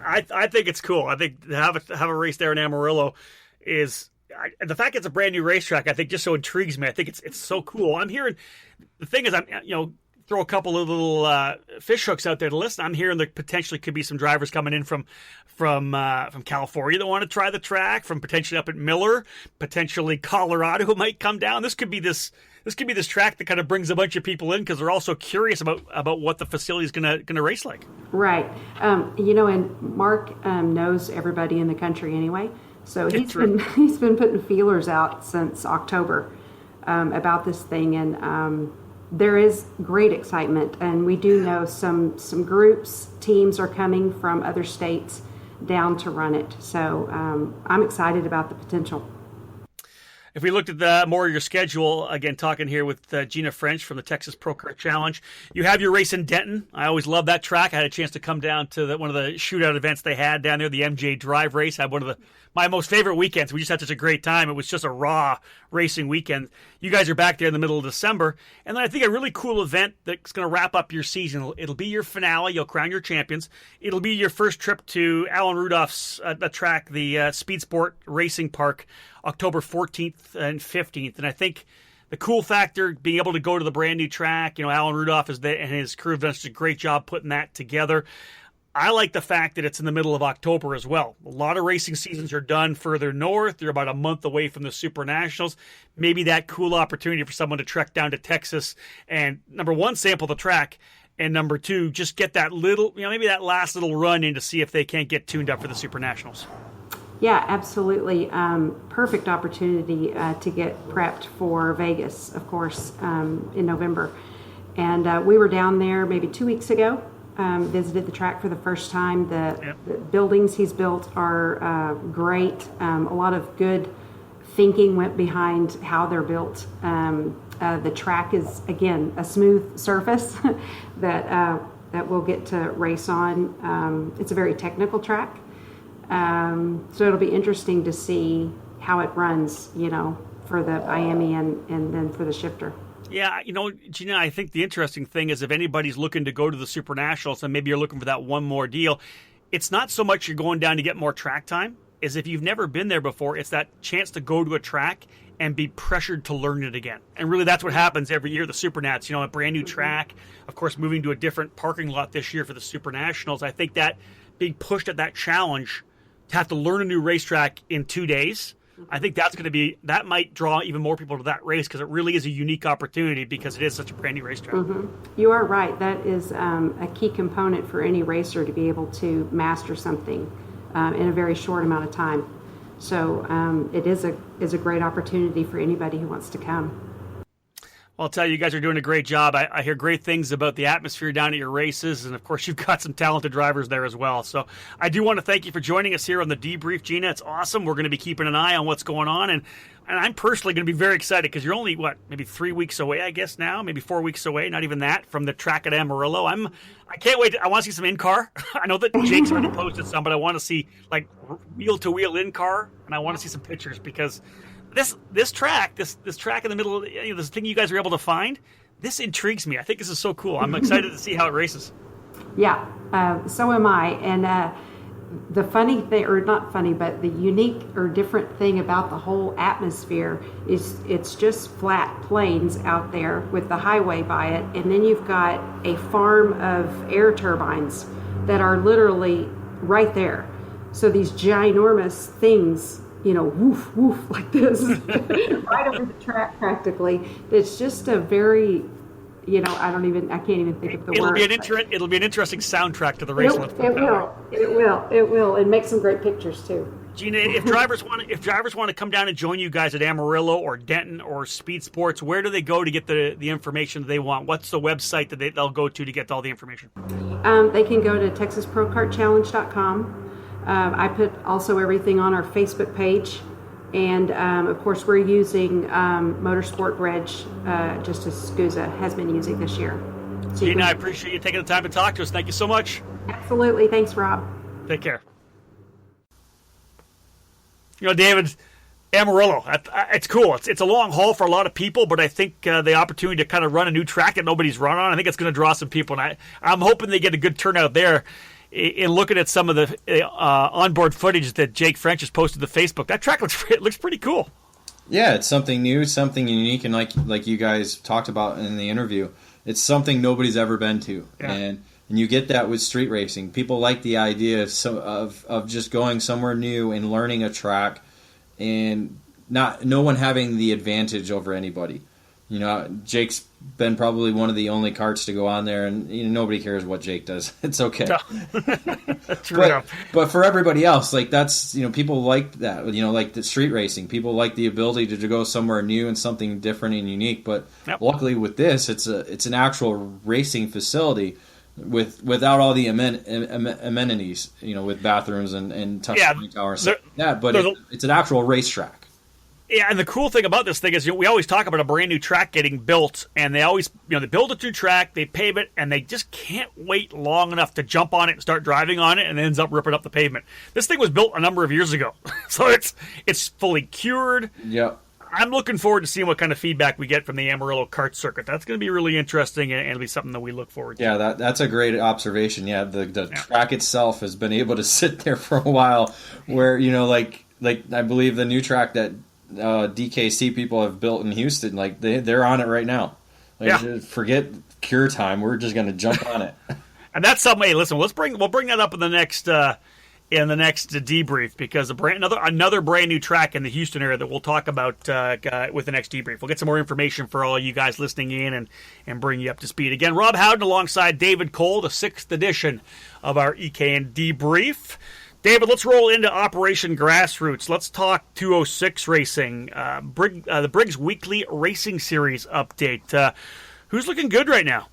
Speaker 1: I think it's cool. I think to have a race there in Amarillo is the fact it's a brand new racetrack. I think just so intrigues me. I think it's so cool. I'm hearing the thing is throw a couple of little fish hooks out there to listen. I'm hearing there potentially could be some drivers coming in from California that want to try the track, from potentially up at Miller, potentially Colorado who might come down. This could be this track that kind of brings a bunch of people in because they're also curious about what the facility is gonna race like.
Speaker 3: Right. And Mark knows everybody in the country anyway, so he's been putting feelers out since October about this thing, and there is great excitement, and we do know some groups, teams are coming from other states down to run it. So I'm excited about the potential.
Speaker 1: If we looked at more of your schedule, again, talking here with Gina French from the Texas Pro Kart Challenge, you have your race in Denton. I always love that track. I had a chance to come down to one of the shootout events they had down there, the MJ Drive race. I had one of my most favorite weekends. We just had such a great time. It was just a raw racing weekend. You guys are back there in the middle of December. And then I think a really cool event that's going to wrap up your season. It'll be your finale. You'll crown your champions. It'll be your first trip to Alan Rudolph's track, the Speed Sport Racing Park, October 14th and 15th. And I think the cool factor, being able to go to the brand new track, Alan Rudolph and his crew have done such a great job putting that together. I like the fact that it's in the middle of October as well. A lot of racing seasons are done further north. They're about a month away from the Super Nationals. Maybe that cool opportunity for someone to trek down to Texas and, number one, sample the track, and number two, just get that little, maybe that last little run in to see if they can't get tuned up for the Super Nationals.
Speaker 3: Yeah, absolutely. Perfect opportunity to get prepped for Vegas, of course, in November. And we were down there maybe 2 weeks ago, visited the track for the first time. The buildings he's built are great. A lot of good thinking went behind how they're built. The track is, again, a smooth surface that we'll get to race on. It's a very technical track. So it'll be interesting to see how it runs, for the Miami and then for the shifter.
Speaker 1: Yeah, Gina, I think the interesting thing is if anybody's looking to go to the Super Nationals and maybe you're looking for that one more deal, it's not so much you're going down to get more track time, is if you've never been there before, it's that chance to go to a track and be pressured to learn it again. And really that's what happens every year, the Super Nats, a brand new track, of course, moving to a different parking lot this year for the Super Nationals. I think that being pushed at that challenge to have to learn a new racetrack in 2 days, I think that might draw even more people to that race because it really is a unique opportunity because it is such a brand new racetrack.
Speaker 3: Mm-hmm. You are right. That is a key component for any racer to be able to master something in a very short amount of time. So it is a great opportunity for anybody who wants to come.
Speaker 1: Well, I'll tell you guys are doing a great job. I hear great things about the atmosphere down at your races, and of course you've got some talented drivers there as well. So I do want to thank you for joining us here on the Debrief, Gina. It's awesome. We're going to be keeping an eye on what's going on, and I'm personally going to be very excited because you're only, maybe 3 weeks away, I guess now, maybe 4 weeks away, not even that, from the track at Amarillo. I can't wait. I want to see some in-car. I know that Jake's already posted some, but I want to see like wheel-to-wheel in-car, and I want to see some pictures because this track in the middle of this thing you guys were able to find, this intrigues me. I think this is so cool. I'm excited to see how it races.
Speaker 3: Yeah, so am I. And the funny thing, or not funny, but the unique or different thing about the whole atmosphere is it's just flat plains out there with the highway by it. And then you've got a farm of air turbines that are literally right there. So these ginormous things, woof, woof, like this, right over the track practically. It's just a very, I can't even think of the word.
Speaker 1: It'll be an interesting soundtrack to the race.
Speaker 3: It will, and make some great pictures too.
Speaker 1: Gina, if drivers want to come down and join you guys at Amarillo or Denton or Speed Sports, where do they go to get the information they want? What's the website that they'll go to get all the information?
Speaker 3: They can go to TexasProKartChallenge.com. I put also everything on our Facebook page, and of course we're using Motorsport Reg, just as Scusa has been using this year. So
Speaker 1: Gina, I appreciate you taking the time to talk to us. Thank you so much.
Speaker 3: Absolutely. Thanks, Rob.
Speaker 1: Take care. David, Amarillo, it's cool. It's a long haul for a lot of people, but I think the opportunity to kind of run a new track that nobody's run on, I think it's going to draw some people, and I'm hoping they get a good turnout there. In looking at some of the onboard footage that Jake French has posted to Facebook, that track looks pretty cool.
Speaker 2: Yeah, it's something new, something unique, and like you guys talked about in the interview, it's something nobody's ever been to,
Speaker 1: yeah.
Speaker 2: and you get that with street racing. People like the idea of just going somewhere new and learning a track, and no one having the advantage over anybody. Jake's been probably one of the only karts to go on there, and nobody cares what Jake does. It's okay.
Speaker 1: No. That's true.
Speaker 2: But for everybody else, that's people like that. Like the street racing, people like the ability to go somewhere new and something different and unique. But
Speaker 1: yep.
Speaker 2: Luckily with this, it's an actual racing facility without all the amenities. With bathrooms and touchscreen towers. It's an actual racetrack.
Speaker 1: Yeah, and the cool thing about this thing is we always talk about a brand new track getting built, and they always, they build a new track, they pave it, and they just can't wait long enough to jump on it and start driving on it, and it ends up ripping up the pavement. This thing was built a number of years ago, so it's fully cured.
Speaker 2: Yep.
Speaker 1: I'm looking forward to seeing what kind of feedback we get from the Amarillo kart circuit. That's going to be really interesting, and it'll be something that we look forward to.
Speaker 2: Yeah, that's a great observation. Yeah, the track itself has been able to sit there for a while, where like I believe the new track that DKC people have built in Houston, they're on it right now. Forget cure time. We're just going to jump on it.
Speaker 1: And that's something. Hey, listen, we'll bring that up in the next debrief, because another brand new track in the Houston area that we'll talk about with the next debrief. We'll get some more information for all you guys listening in and bring you up to speed. Again, Rob Howden alongside David Cole, the 6th edition of our EKN Debrief. David, let's roll into Operation Grassroots. Let's talk 206 racing, the Briggs Weekly Racing Series update. Who's looking good right now?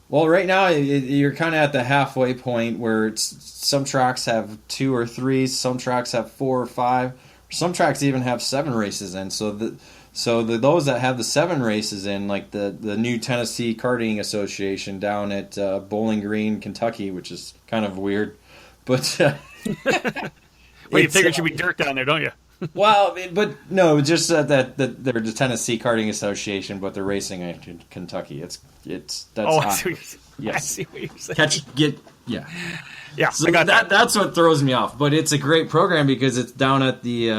Speaker 2: Well, right now you're kind of at the halfway point where some tracks have 2 or 3, some tracks have 4 or 5, some tracks even have 7 races in. So those that have the 7 races in, like the new Tennessee Karting Association down at Bowling Green, Kentucky, which is kind of weird. But
Speaker 1: well, you figure it should be dirt down there, don't you?
Speaker 2: Well, but no, just that they're the Tennessee Karting Association, but they're racing in Kentucky. That's
Speaker 1: I see what you're,
Speaker 2: yes.
Speaker 1: I see what you're saying. Yeah,
Speaker 2: So
Speaker 1: I got that.
Speaker 2: That's what throws me off. But it's a great program because it's down at the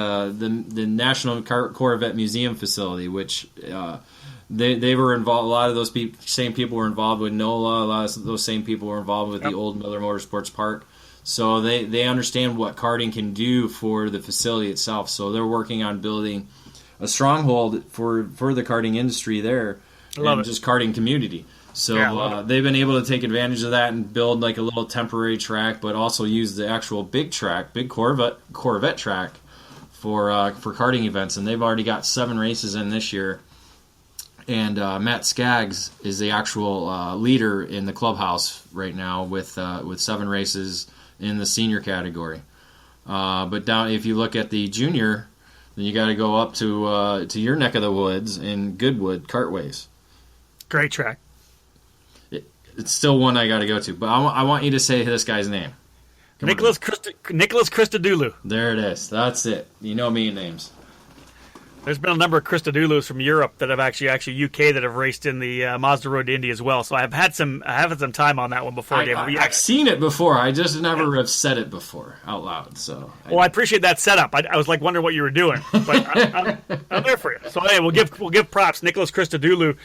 Speaker 2: National Corvette Museum facility, which they were involved. A lot of those same people were involved with NOLA. A lot of those same people were involved with the old Miller Motorsports Park. So they understand what karting can do for the facility itself. So they're working on building a stronghold for the karting industry there and just karting community. So they've been able to take advantage of that and build like a little temporary track, but also use the actual big Corvette track for karting events. And they've already got 7 races in this year. And Matt Skaggs is the actual leader in the clubhouse right now with 7 races in the senior category. But down, if you look at the junior, then you got to go up to your neck of the woods in Goodwood Kartways.
Speaker 1: Great track.
Speaker 2: It's still one I got to go to, but I want you to say this guy's name.
Speaker 1: Nicholas Christodoulou.
Speaker 2: There it is. That's it. You know me and names.
Speaker 1: There's been a number of Christodoulous from Europe that have actually UK that have raced in the Mazda Road to Indy as well. So I've had some time on that one before, David.
Speaker 2: I've seen it before. I just never have said it before out loud. So
Speaker 1: I appreciate that setup. I was like wondering what you were doing, but I'm there for you. So hey, we'll give props. Nicholas Christodoulou,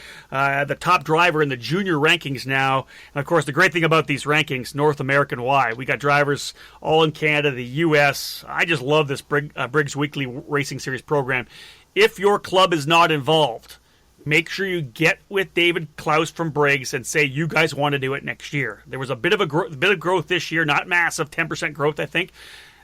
Speaker 1: the top driver in the junior rankings now, and of course the great thing about these rankings, North American wide, we got drivers all in Canada, the U.S. I just love this Briggs Weekly Racing Series program. If your club is not involved, make sure you get with David Klaus from Briggs and say you guys want to do it next year. There was a bit of growth this year, not massive, 10% growth, I think.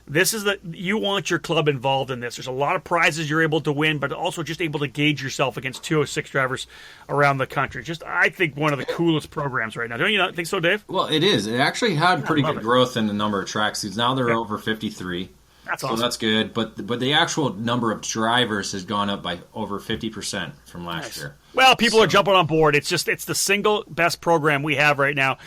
Speaker 1: This is you want your club involved in this. There's a lot of prizes you're able to win, but also just able to gauge yourself against 206 drivers around the country. Just, I think, one of the coolest programs right now. Don't you not think so, Dave?
Speaker 2: Well, it is. It actually had pretty good growth in the number of tracks. Now they're over 53.
Speaker 1: That's awesome.
Speaker 2: So that's good, but the actual number of drivers has gone up by over 50% from last year.
Speaker 1: Well, people are jumping on board. It's the single best program we have right now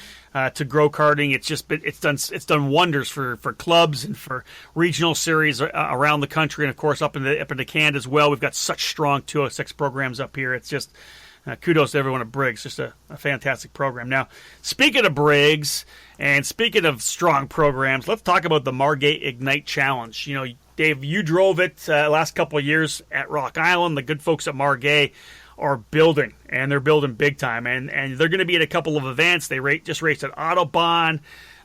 Speaker 1: to grow karting. It's done wonders for clubs and for regional series around the country, and of course up into Canada as well. We've got such strong 206 programs up here. It's just kudos to everyone at Briggs. Just a fantastic program. Now, speaking of Briggs and speaking of strong programs, let's talk about the Margay Ignite Challenge. You know, Dave, you drove it last couple of years at Rock Island. The good folks at Margay are building, and they're building big time. And they're going to be at a couple of events. They just raced at Autobahn.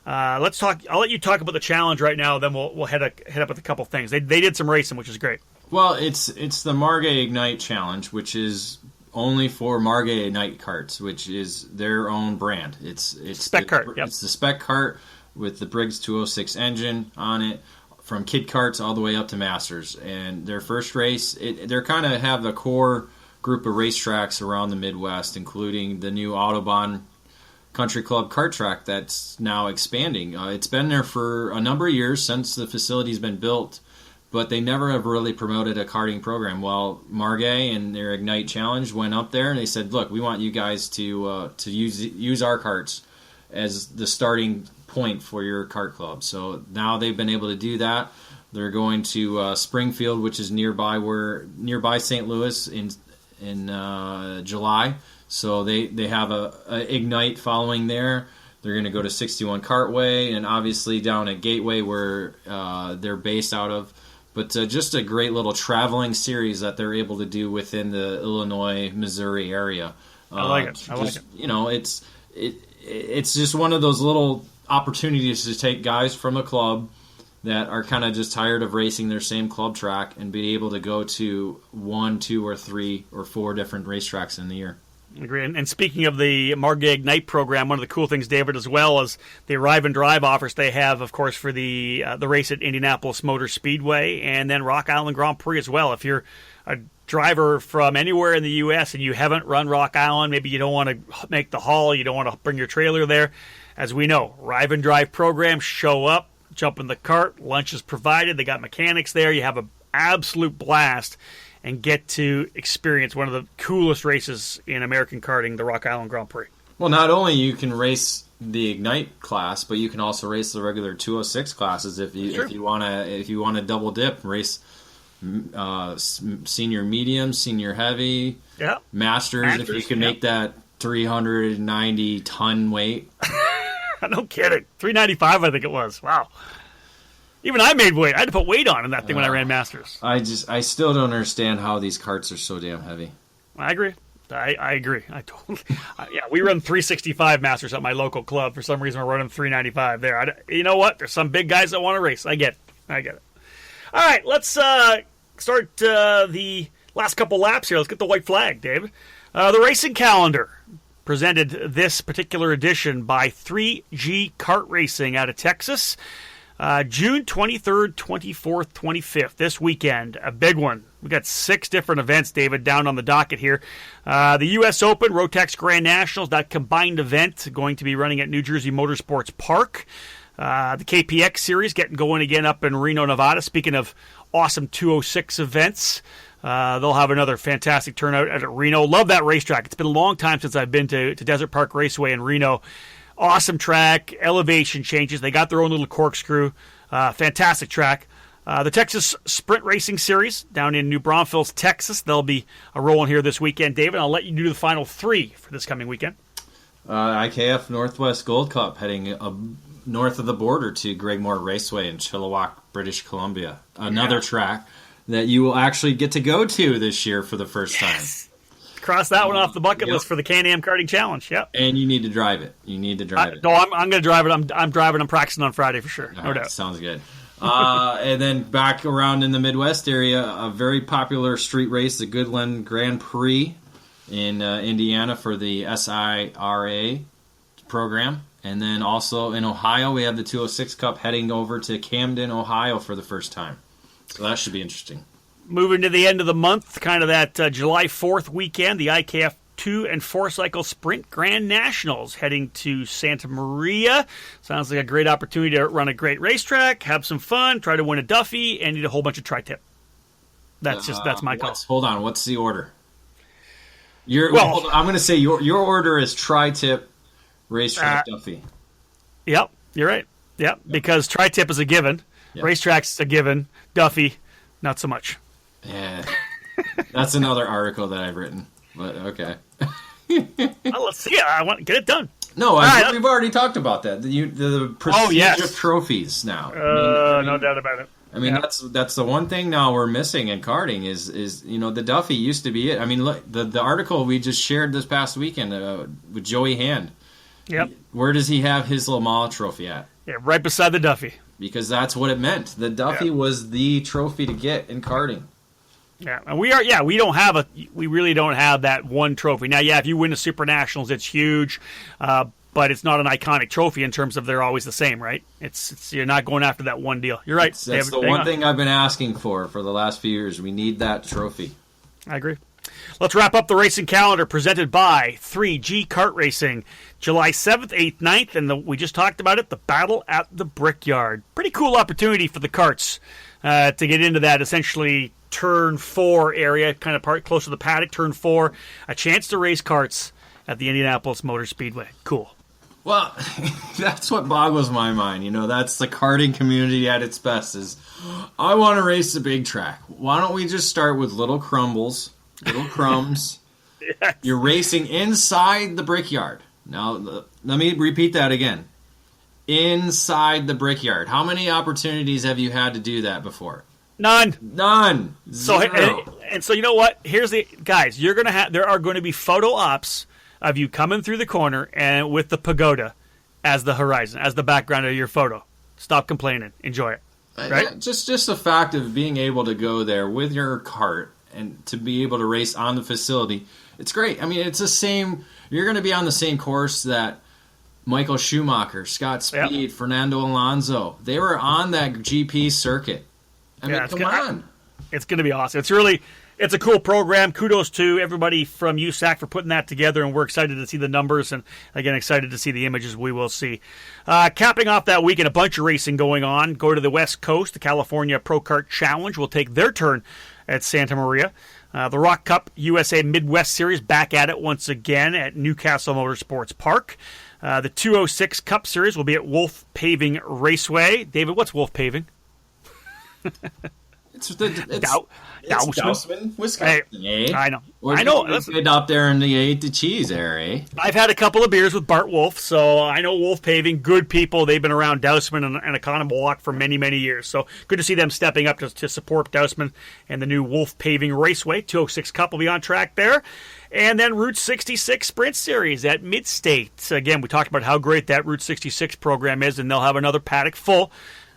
Speaker 1: Let's talk. I'll let you talk about the challenge right now. Then we'll head up with a couple of things. They did some racing, which is great.
Speaker 2: Well, it's the Margay Ignite Challenge, which is only for Margay Ignite carts, which is their own brand. It's
Speaker 1: spec cart. Yep.
Speaker 2: It's the spec cart with the Briggs 206 engine on it, from kid karts all the way up to masters. And their first race, they're kind of have a core group of racetracks around the Midwest, including the new Autobahn Country Club kart track that's now expanding. It's been there for a number of years since the facility's been built, but they never have really promoted a karting program. Well, Margay and their Ignite Challenge went up there and they said, look, we want you guys to use our karts as the starting point for your kart club. So now they've been able to do that. They're going to Springfield, which is nearby St. Louis in July. So they have a Ignite following there. They're going to go to 61 Cartway and obviously down at Gateway where they're based out of. But just a great little traveling series that they're able to do within the Illinois, Missouri area.
Speaker 1: I like it.
Speaker 2: You know, it's just one of those little opportunities to take guys from a club that are kind of just tired of racing their same club track and be able to go to 1, 2, or 3 or 4 different racetracks in the year.
Speaker 1: Agree. And speaking of the Margay Ignite program, one of the cool things, David, as well as the Arrive and Drive offers they have, of course, for the race at Indianapolis Motor Speedway and then Rock Island Grand Prix as well. If you're a driver from anywhere in the U.S. and you haven't run Rock Island, maybe you don't want to make the haul, you don't want to bring your trailer there. As we know, Arrive and Drive program, show up, jump in the cart, lunch is provided, they got mechanics there, you have an absolute blast and get to experience one of the coolest races in American karting, the Rock Island Grand Prix.
Speaker 2: Well, not only you can race the Ignite class, but you can also race the regular 206 classes if you want to double dip, race senior medium, senior heavy, Masters. If you can make that 390 ton weight.
Speaker 1: No kidding. 395, I think it was. Wow. Even I made weight. I had to put weight on in that thing when I ran Masters.
Speaker 2: I still don't understand how these carts are so damn heavy.
Speaker 1: I agree. I agree. I totally. We run 365 Masters at my local club. For some reason, we're running 395 there. You know what? There's some big guys that want to race. I get it. All right, let's start the last couple laps here. Let's get the white flag, David. The racing calendar presented this particular edition by 3G Kart Racing out of Texas. June 23rd, 24th, 25th, this weekend, a big one. We got 6 different events, David, down on the docket here. The U.S. Open, Rotax Grand Nationals, that combined event going to be running at New Jersey Motorsports Park. The KPX Series getting going again up in Reno, Nevada. Speaking of awesome 206 events, they'll have another fantastic turnout at Reno. Love that racetrack. It's been a long time since I've been to Desert Park Raceway in Reno. Awesome track, elevation changes. They got their own little corkscrew. Fantastic track. The Texas Sprint Racing Series down in New Braunfels, Texas. They'll be rolling here this weekend, David. I'll let you do the final 3 for this coming weekend.
Speaker 2: IKF Northwest Gold Cup heading north of the border to Greg Moore Raceway in Chilliwack, British Columbia. Another track that you will actually get to go to this year for the first time.
Speaker 1: Cross that one off the bucket list for the Can-Am Karting Challenge. Yep.
Speaker 2: And you need to drive it.
Speaker 1: No, I'm going to drive it. I'm driving. I'm practicing on Friday for sure. No doubt.
Speaker 2: Sounds good. And then back around in the Midwest area, a very popular street race, the Goodland Grand Prix in Indiana for the SIRA program. And then also in Ohio, we have the 206 Cup heading over to Camden, Ohio for the first time. So that should be interesting.
Speaker 1: Moving to the end of the month, kind of that July 4th weekend, the IKF 2 and 4 cycle sprint Grand Nationals heading to Santa Maria. Sounds like a great opportunity to run a great racetrack, have some fun, try to win a Duffy, and eat a whole bunch of tri-tip. That's my call.
Speaker 2: Hold on, what's the order? I'm going to say your order is tri-tip, racetrack, Duffy.
Speaker 1: Yep, you're right. Yep, because tri-tip is a given, racetrack's a given, Duffy, not so much.
Speaker 2: Yeah, that's another article that I've written. But okay.
Speaker 1: Well, let's see. I want to get it done.
Speaker 2: No, we've already talked about that. The prestige of trophies now.
Speaker 1: No doubt about it.
Speaker 2: I mean, that's the one thing now we're missing in karting is the Duffy used to be it. I mean, look, the article we just shared this past weekend with Joey Hand.
Speaker 1: Yep.
Speaker 2: Where does he have his Le Mans trophy at?
Speaker 1: Yeah, right beside the Duffy.
Speaker 2: Because that's what it meant. The Duffy was the trophy to get in karting.
Speaker 1: Yeah, and we really don't have that one trophy. Now, if you win the Super Nationals, it's huge, but it's not an iconic trophy in terms of they're always the same, right? It's you're not going after that one deal. You're right.
Speaker 2: That's the one thing I've been asking for the last few years. We need that trophy.
Speaker 1: I agree. Let's wrap up the racing calendar presented by 3G Kart Racing. July 7th, 8th, 9th, and we just talked about it, the Battle at the Brickyard. Pretty cool opportunity for the karts to get into that essentially turn 4 area, kind of part close to the paddock, turn 4. A chance to race karts at the Indianapolis Motor Speedway. Cool.
Speaker 2: Well, that's what boggles my mind. That's the karting community at its best is, I want to race the big track. Why don't we just start with little crumbles, little crumbs? Yes. You're racing inside the Brickyard. Now, let me repeat that again. Inside the Brickyard. How many opportunities have you had to do that before? None.
Speaker 1: So so you know what? Here's the guys. There are going to be photo ops of you coming through the corner and with the pagoda as the horizon, as the background of your photo. Stop complaining. Enjoy it. Right?
Speaker 2: Just the fact of being able to go there with your kart and to be able to race on the facility, it's great. I mean, it's the same. You're going to be on the same course that Michael Schumacher, Scott Speed, Fernando Alonso. They were on that GP circuit. I mean, come on.
Speaker 1: It's going to be awesome. It's a cool program. Kudos to everybody from USAC for putting that together, and we're excited to see the numbers and, again, excited to see the images we will see. Capping off that weekend, a bunch of racing going on. Go to the West Coast. The California Pro Kart Challenge will take their turn at Santa Maria. The Rock Cup USA Midwest Series back at it once again at Newcastle Motorsports Park. The 206 Cup Series will be at Wolf Paving Raceway. David, what's Wolf Paving?
Speaker 2: It's
Speaker 1: Dousman.
Speaker 2: Wisconsin,
Speaker 1: Hey, I know.
Speaker 2: Or
Speaker 1: I know.
Speaker 2: Get up there and you ate the cheese there, eh?
Speaker 1: I've had a couple of beers with Bart Wolf, so I know Wolf Paving, good people. They've been around Dousman and Economilwaukee for many, many years. So good to see them stepping up to support Dousman and the new Wolf Paving Raceway. 206 Cup will be on track there. And then Route 66 Sprint Series at Midstate. Again, we talked about how great that Route 66 program is, and they'll have another paddock full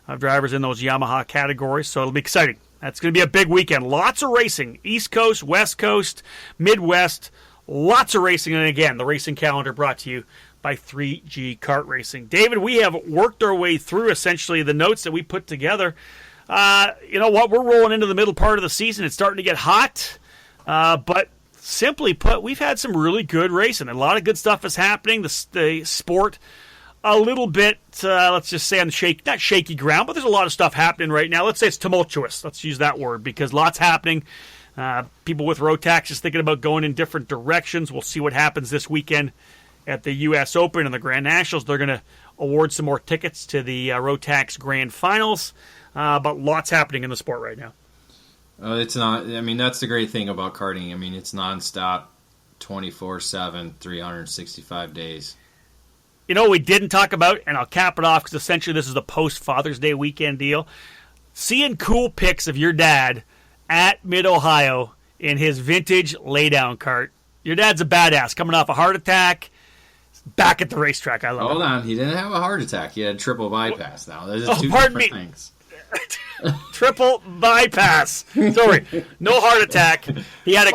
Speaker 1: of drivers in those Yamaha categories, so it'll be exciting. That's going to be a big weekend. Lots of racing. East Coast, West Coast, Midwest. Lots of racing. And again, the racing calendar brought to you by 3G Kart Racing. David, we have worked our way through essentially the notes that we put together. You know what? We're rolling into the middle part of the season. It's starting to get hot. But simply put, we've had some really good racing. A lot of good stuff is happening. The sport a little bit, let's just say, on the not shaky ground, but there's a lot of stuff happening right now. Let's say it's tumultuous. Let's use that word, because lots happening. People with road taxes thinking about going in different directions. We'll see what happens this weekend at the U.S. Open and the Grand Nationals. They're going to award some more tickets to the road tax Grand Finals, but lots happening in the sport right now.
Speaker 2: It's not. I mean, that's the great thing about karting. I mean, it's nonstop, 24/7, 365 days.
Speaker 1: You know what we didn't talk about, and I'll cap it off because essentially this is the post-Father's Day weekend deal. Seeing cool pics of your dad at Mid-Ohio in his vintage laydown cart. Your dad's a badass, coming off a heart attack, back at the racetrack. I love it.
Speaker 2: Hold on, he didn't have a heart attack. He had triple bypass now. Those are two
Speaker 1: pardon
Speaker 2: different
Speaker 1: me.
Speaker 2: things.
Speaker 1: Triple bypass. Sorry, no heart attack. He had a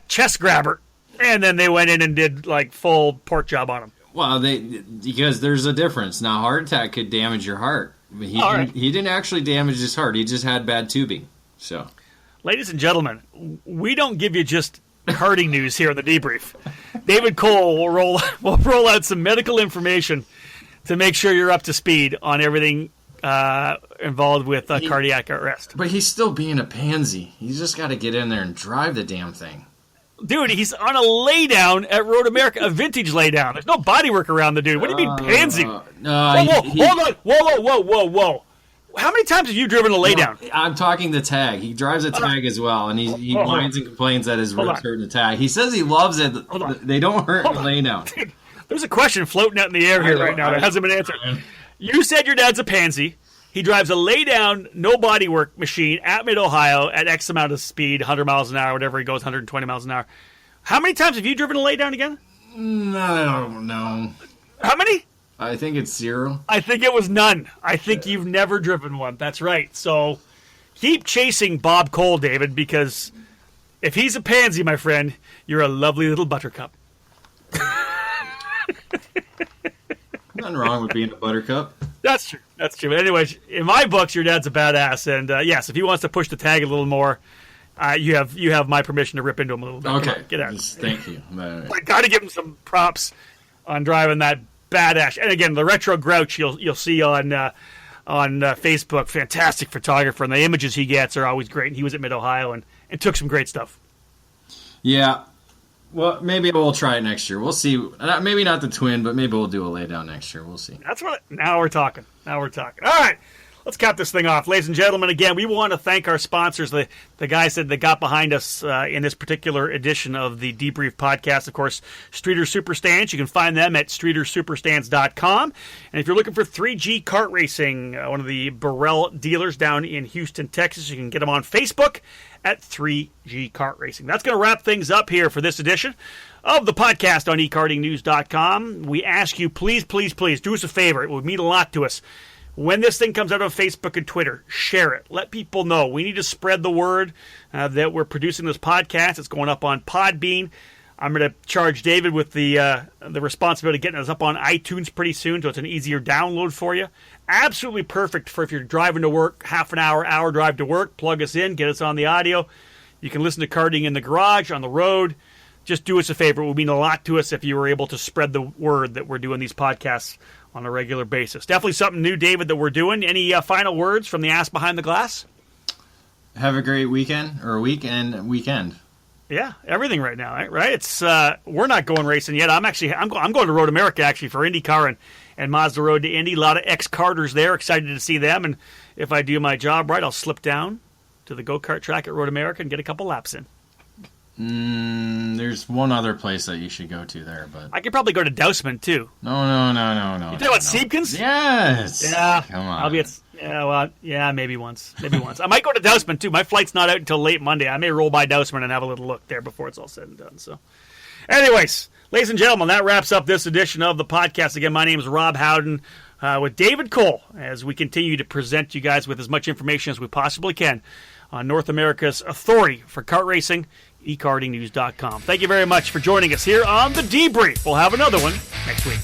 Speaker 1: chest grabber, and then they went in and did like full pork job on him.
Speaker 2: Well, because there's a difference. Now, heart attack could damage your heart. He didn't actually damage his heart. He just had bad tubing. So,
Speaker 1: ladies and gentlemen, we don't give you just karting news here on the debrief. David Cole will roll out some medical information to make sure you're up to speed on everything involved with cardiac arrest.
Speaker 2: But he's still being a pansy. He's just got to get in there and drive the damn thing.
Speaker 1: Dude, he's on a laydown at Road America, a vintage laydown. There's no bodywork around the dude. What do you mean pansy?
Speaker 2: No,
Speaker 1: hold on. Whoa. How many times have you driven a laydown?
Speaker 2: No, I'm talking the tag. He drives a tag as well, and he whines and complains that his ribs hurt in the tag. He says he loves it. They don't hurt in the laydown.
Speaker 1: Dude, there's a question floating out in the air here right now that hasn't been answered. You said your dad's a pansy. He drives a lay-down, no bodywork machine at Mid-Ohio at X amount of speed, 100 miles an hour, whatever he goes, 120 miles an hour. How many times have you driven a lay-down again?
Speaker 2: I don't know.
Speaker 1: How many?
Speaker 2: I think it's 0.
Speaker 1: I think it was none. I think you've never driven one. That's right. So keep chasing Bob Cole, David, because if he's a pansy, my friend, you're a lovely little buttercup.
Speaker 2: Nothing wrong with being a buttercup.
Speaker 1: That's true. That's true. But anyways, in my books, your dad's a badass, and yes, if he wants to push the tag a little more, you have my permission to rip into him a little bit.
Speaker 2: Okay,
Speaker 1: on, get out.
Speaker 2: Thank you.
Speaker 1: I got to give him some props on driving that badass. And again, the retro grouch you'll see on Facebook. Fantastic photographer, and the images he gets are always great. And he was at Mid-Ohio and took some great stuff.
Speaker 2: Yeah. Well, maybe we'll try it next year. We'll see. Maybe not the twin, but maybe we'll do a laydown next year. We'll see.
Speaker 1: Now we're talking. All right. Let's cap this thing off. Ladies and gentlemen, again, we want to thank our sponsors, the guys that got behind us in this particular edition of the Debrief podcast. Of course, Streeter Superstands. You can find them at streetersuperstands.com. And if you're looking for 3G Kart Racing, one of the Burrell dealers down in Houston, Texas, you can get them on Facebook at 3G Kart Racing. That's going to wrap things up here for this edition of the podcast on ekartingnews.com. We ask you, please do us a favor. It would mean a lot to us. When this thing comes out on Facebook and Twitter, share it. Let people know. We need to spread the word that we're producing this podcast. It's going up on Podbean. I'm going to charge David with the responsibility of getting us up on iTunes pretty soon, so it's an easier download for you. Absolutely perfect for if you're driving to work, half an hour drive to work, plug us in, get us on the audio. You can listen to karting in the garage, on the road. Just do us a favor. It would mean a lot to us if you were able to spread the word that we're doing these podcasts on a regular basis. Definitely something new, David, that we're doing. Any final words from the ass behind the glass?
Speaker 2: Have a great weekend, or weekend.
Speaker 1: Yeah, everything right now, right? It's we're not going racing yet. I'm going to Road America actually for IndyCar and Mazda Road to Indy. A lot of ex-karters there. Excited to see them. And if I do my job right, I'll slip down to the go-kart track at Road America and get a couple laps in.
Speaker 2: There's one other place that you should go to there, but
Speaker 1: I could probably go to Dousman, too.
Speaker 2: No.
Speaker 1: You talking about Siebkens?
Speaker 2: Yes.
Speaker 1: Yeah.
Speaker 2: Come on.
Speaker 1: I'll be at, maybe once. I might go to Dousman, too. My flight's not out until late Monday. I may roll by Dousman and have a little look there before it's all said and done. So, anyways, ladies and gentlemen, that wraps up this edition of the podcast. Again, my name is Rob Howden with David Cole as we continue to present you guys with as much information as we possibly can on North America's authority for kart racing, ekartingnews.com. Thank you very much for joining us here on The Debrief. We'll have another one next week.